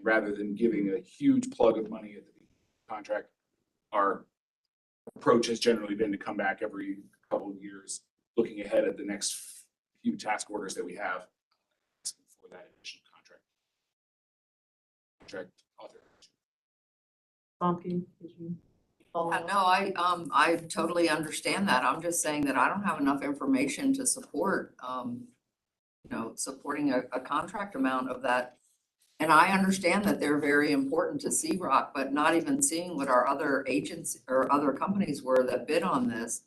Speaker 18: rather than giving a huge plug of money at the contract, our approach has generally been to come back every couple of years, looking ahead at the next few task orders that we have for that additional contract authorization.
Speaker 3: Bumpy, did you follow up?
Speaker 17: No, I totally understand that. I'm just saying that I don't have enough information to support, supporting a contract amount of that. And I understand that they're very important to C-Rock, but not even seeing what our other agents or other companies were that bid on this.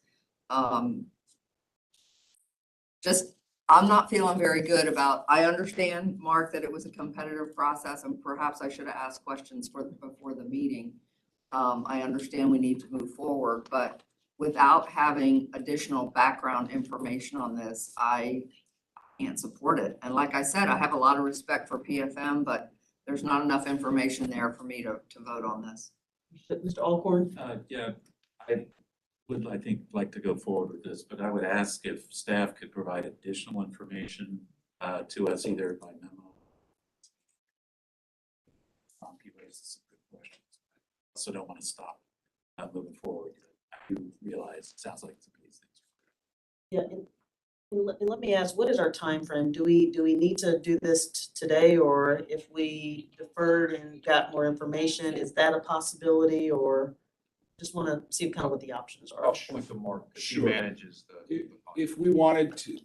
Speaker 17: I'm not feeling very good about, I understand, Mark, that it was a competitive process and perhaps I should have asked questions before the meeting. I understand we need to move forward, but without having additional background information on this, I can't support it. And like I said, I have a lot of respect for PFM, but there's not enough information there for me to vote on this.
Speaker 3: Mr. Alcorn?
Speaker 14: Yeah, I would, I think, like to go forward with this, but I would ask if staff could provide additional information to us either by memo. He raises some good questions. I also don't want to stop moving forward. I do realize it sounds like some of these things.
Speaker 3: Yeah, and let me ask, what is our time frame? Do we need to do this today, or if we deferred and got more information, is that a possibility, or just want to see kind of what the options are?
Speaker 5: I'll point to Mark, because he
Speaker 18: Sure.
Speaker 5: manages the.
Speaker 18: If we wanted to,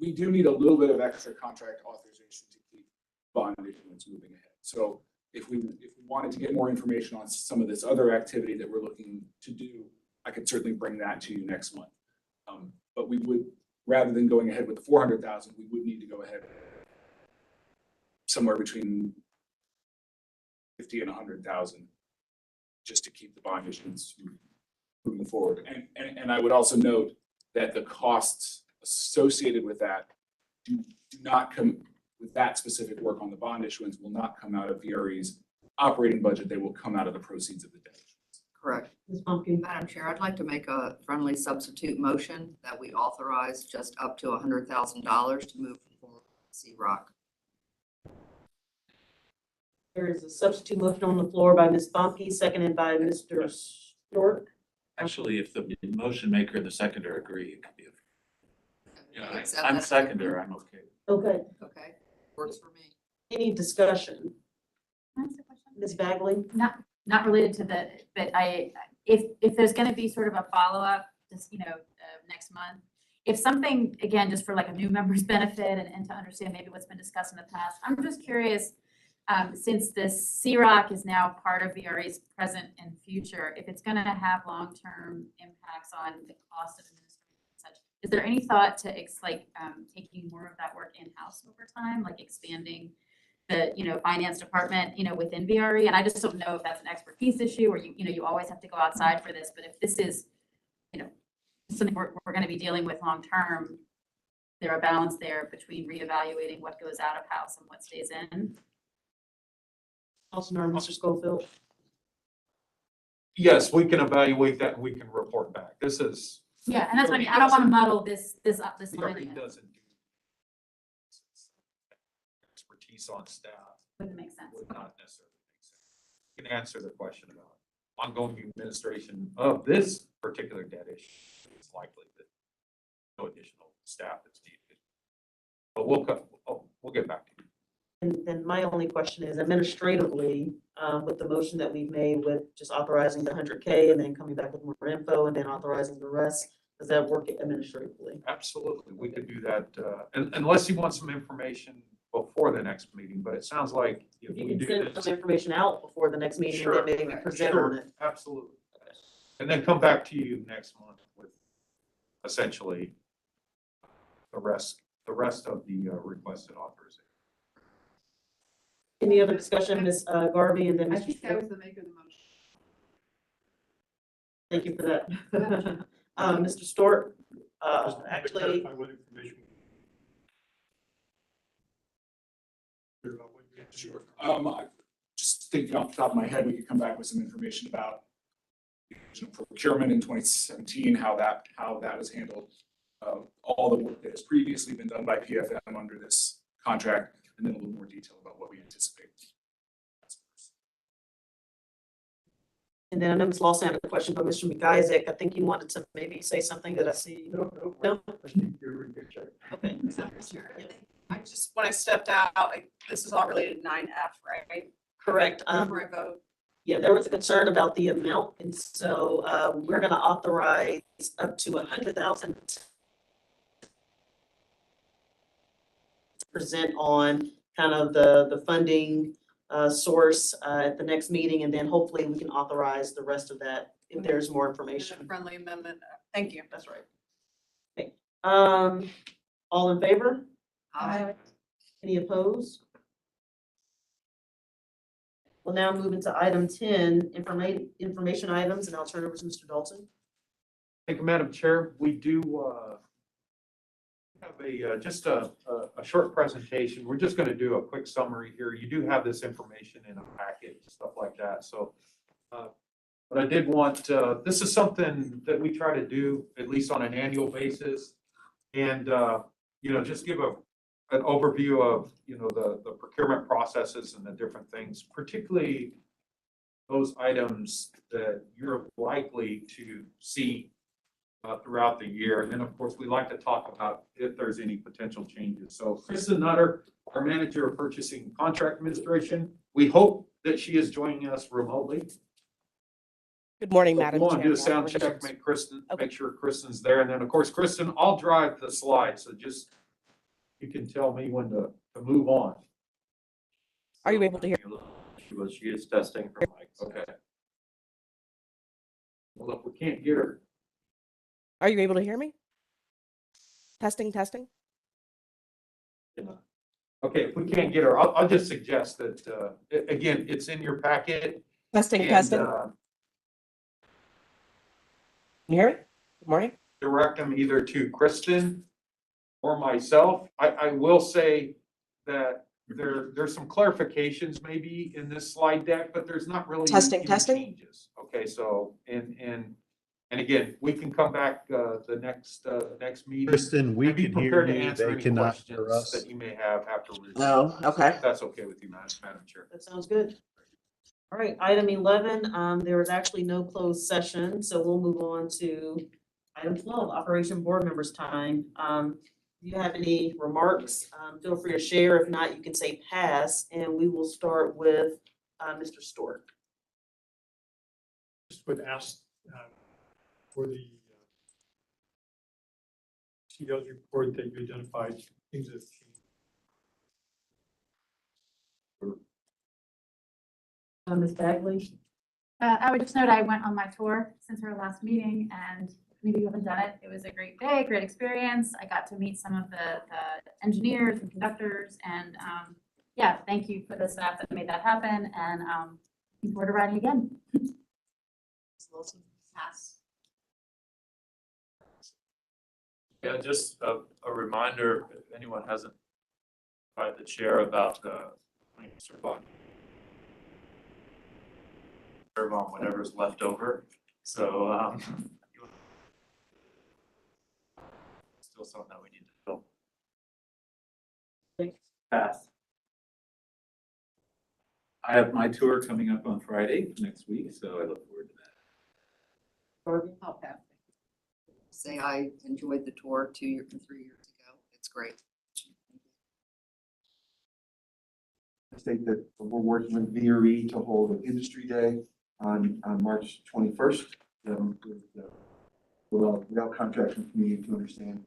Speaker 18: we do need a little bit of extra contract authorization to keep bond issuance moving ahead. So if we wanted to get more information on some of this other activity that we're looking to do, I could certainly bring that to you next month. But we would, rather than going ahead with the 400,000, we would need to go ahead somewhere between 50 and 100,000 just to keep the bond issuance moving forward. And I would also note that the costs associated with that do not come with that specific work on the bond issuance will not come out of VRE's operating budget. They will come out of the proceeds of the debt.
Speaker 17: Correct.
Speaker 3: Ms. Bumpkin?
Speaker 17: Madam Chair, I'd like to make a friendly substitute motion that we authorize just up to $100,000 to move forward with C-Rock.
Speaker 3: There is a substitute motion on the floor by Ms. Bumpy, seconded by Mr. Stork.
Speaker 14: Actually, if the motion maker and the seconder agree, it could be.
Speaker 12: Yeah,
Speaker 6: Accept
Speaker 12: I'm
Speaker 6: that.
Speaker 12: seconder, I'm okay.
Speaker 3: Okay,
Speaker 6: Okay, works for me.
Speaker 3: any discussion?
Speaker 10: Can I ask a question?
Speaker 3: Ms. Bagley?
Speaker 10: Not related to the, but if there's gonna be sort of a follow-up, just, next month, if something, again, just for like a new member's benefit and to understand maybe what's been discussed in the past, I'm just curious, since this CROC is now part of VRE's present and future, if it's gonna have long-term impacts on the cost of administration and such, is there any thought to taking more of that work in-house over time, like expanding the, finance department, within VRE? And I just don't know if that's an expertise issue or you always have to go outside for this, but if this is, something we're gonna be dealing with long-term, there a balance there between reevaluating what goes out of house and what stays in?
Speaker 3: Councilmember Mr. Schofield?
Speaker 5: Yes, we can evaluate that and we can report back. This is.
Speaker 10: Yeah, and that's what I mean. I don't want to muddle this line
Speaker 5: VRE
Speaker 10: item.
Speaker 5: doesn't do expertise on staff.
Speaker 10: Wouldn't make sense.
Speaker 5: Would not necessarily make sense. You can answer the question about ongoing administration of this particular debt issue. It's likely that no additional staff is needed. But we'll get back to you.
Speaker 3: And then my only question is administratively, with the motion that we've made with just authorizing the 100K and then coming back with more info and then authorizing the rest, does that work administratively?
Speaker 5: Absolutely, we could do that, unless you want some information before the next meeting, but it sounds like if
Speaker 3: If you
Speaker 5: we
Speaker 3: can
Speaker 5: do
Speaker 3: send
Speaker 5: this.
Speaker 3: some information out before the next meeting,
Speaker 5: Sure,
Speaker 3: then maybe present
Speaker 5: sure,
Speaker 3: on it.
Speaker 5: absolutely. And then come back to you next month with essentially the rest of the requested authorization.
Speaker 3: Any other discussion, Ms. Garvey, and then
Speaker 16: I
Speaker 3: Mr.
Speaker 16: think I
Speaker 3: Stewart?
Speaker 16: was the maker of the motion.
Speaker 3: Thank you for that. Mr. Stewart,
Speaker 1: Just to
Speaker 3: actually,
Speaker 1: clarify what information.
Speaker 18: Sure. I just thinking off the top of my head, we could come back with some information about procurement in 2017, how that was handled, all the work that has previously been done by PFM under this contract, and then a little more detail about what we anticipate.
Speaker 3: and then I know Ms. Lawson had a question, but Mr. McIsaac, I think you wanted to maybe say something that I see. No?
Speaker 1: I think you're in good shape.
Speaker 3: Okay.
Speaker 13: When I stepped out, this is all related to 9F, right?
Speaker 3: Correct.
Speaker 13: Before I vote.
Speaker 3: Yeah, there was a concern about the amount, and so we're gonna authorize up to 100,000 to present on kind of the funding source at the next meeting, and then hopefully we can authorize the rest of that if there's more information.
Speaker 13: Friendly amendment. Thank you.
Speaker 3: That's right. Okay, all in favor?
Speaker 13: Aye.
Speaker 3: Any opposed? We'll now move into item 10, information items, and I'll turn over to Mr. Dalton.
Speaker 5: Thank you, Madam Chair. We do have just a short presentation. We're just going to do a quick summary here. You do have this information in a packet, stuff like that. So, but I did want, this is something that we try to do at least on an annual basis. And, just give an overview of, the procurement processes and the different things, particularly those items that you're likely to see throughout the year. And then, of course, we like to talk about if there's any potential changes. So Kristen Nutter, our Manager of Purchasing Contract Administration, we hope that she is joining us remotely.
Speaker 19: Good morning,
Speaker 5: So
Speaker 19: Madam
Speaker 5: if you want to
Speaker 19: Chair.
Speaker 5: do a sound check, make sure Kristen's there. And then, of course, Kristen, I'll drive the slides. So just, you can tell me when to move on.
Speaker 19: Are you able to hear?
Speaker 5: She is testing her mic. Okay. Well, if we can't get her,
Speaker 19: Are you able to hear me? Testing.
Speaker 5: okay, if we can't get her, I'll just suggest that, again, it's in your packet.
Speaker 19: Testing.
Speaker 5: And,
Speaker 19: Can you hear me? Good morning.
Speaker 5: direct them either to Kristen or myself. I will say that there's some clarifications maybe in this slide deck, but there's not really
Speaker 19: Testing.
Speaker 5: changes. Okay, so, and again, we can come back, the next meeting.
Speaker 20: Kristen, we
Speaker 5: and be
Speaker 20: can hear
Speaker 5: prepared to
Speaker 20: you.
Speaker 5: answer
Speaker 20: They
Speaker 5: any
Speaker 20: cannot
Speaker 5: questions
Speaker 20: hear us.
Speaker 5: that you may have after. review.
Speaker 19: Oh, okay.
Speaker 5: If that's okay with you, Madam Chair.
Speaker 3: That sounds good. All right, item 11, there was actually no closed session, so we'll move on to item 12, Operation Board Members Time. Do you have any remarks? Feel free to share. If not, you can say pass, and we will start with Mr. Stork.
Speaker 1: Just would ask for the CEO's report that you identified things that changed.
Speaker 3: Ms. Bagley?
Speaker 10: I would just note I went on my tour since our last meeting, and maybe you haven't done it. It was a great day, great experience. I got to meet some of the engineers and conductors, and yeah, thank you for the staff that made that happen, and looking forward to riding again.
Speaker 3: Pass.
Speaker 12: Yeah, just a reminder, if anyone hasn't tried the chair about serve on whatever's left over. So still something that we need to fill.
Speaker 20: Pass. I have my tour coming up on Friday next week, so I look forward to that.
Speaker 13: I'll pass.
Speaker 17: Say I enjoyed the tour 3 years ago. It's great.
Speaker 7: State that we're working with VRE to hold an industry day on March 21st. Without contracting community to understand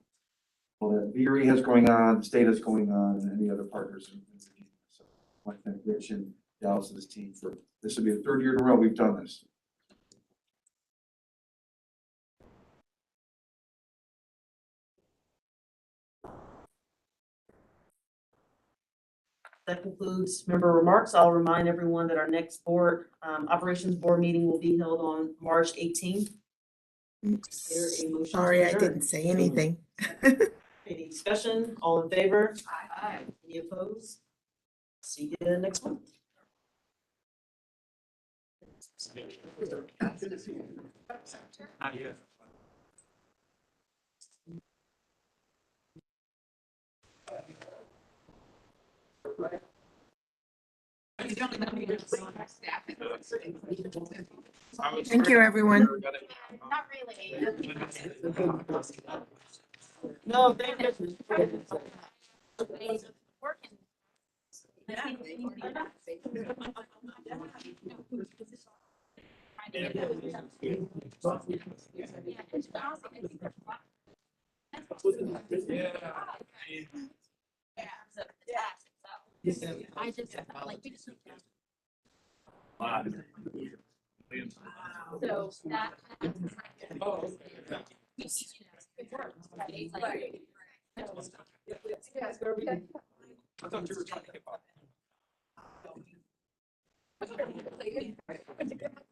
Speaker 7: all that VRE has going on, the state is going on, and any other partners in Virginia. So I want to thank Rich and Dallas and his team for, this will be the 3rd year in a row we've done this.
Speaker 3: That concludes member remarks. I'll remind everyone that our next board, operations board meeting will be held on March 18th. Is there a motion to
Speaker 2: Sorry, I
Speaker 3: adjourn?
Speaker 2: didn't say anything.
Speaker 3: Any discussion? All in favor? Aye. Any opposed? See you next month.
Speaker 2: Thank you, everyone.
Speaker 10: Not really.
Speaker 3: No, thank you.
Speaker 10: Working. I just, like, we just. So that. It works, right? Like,
Speaker 20: I thought you were trying to get off.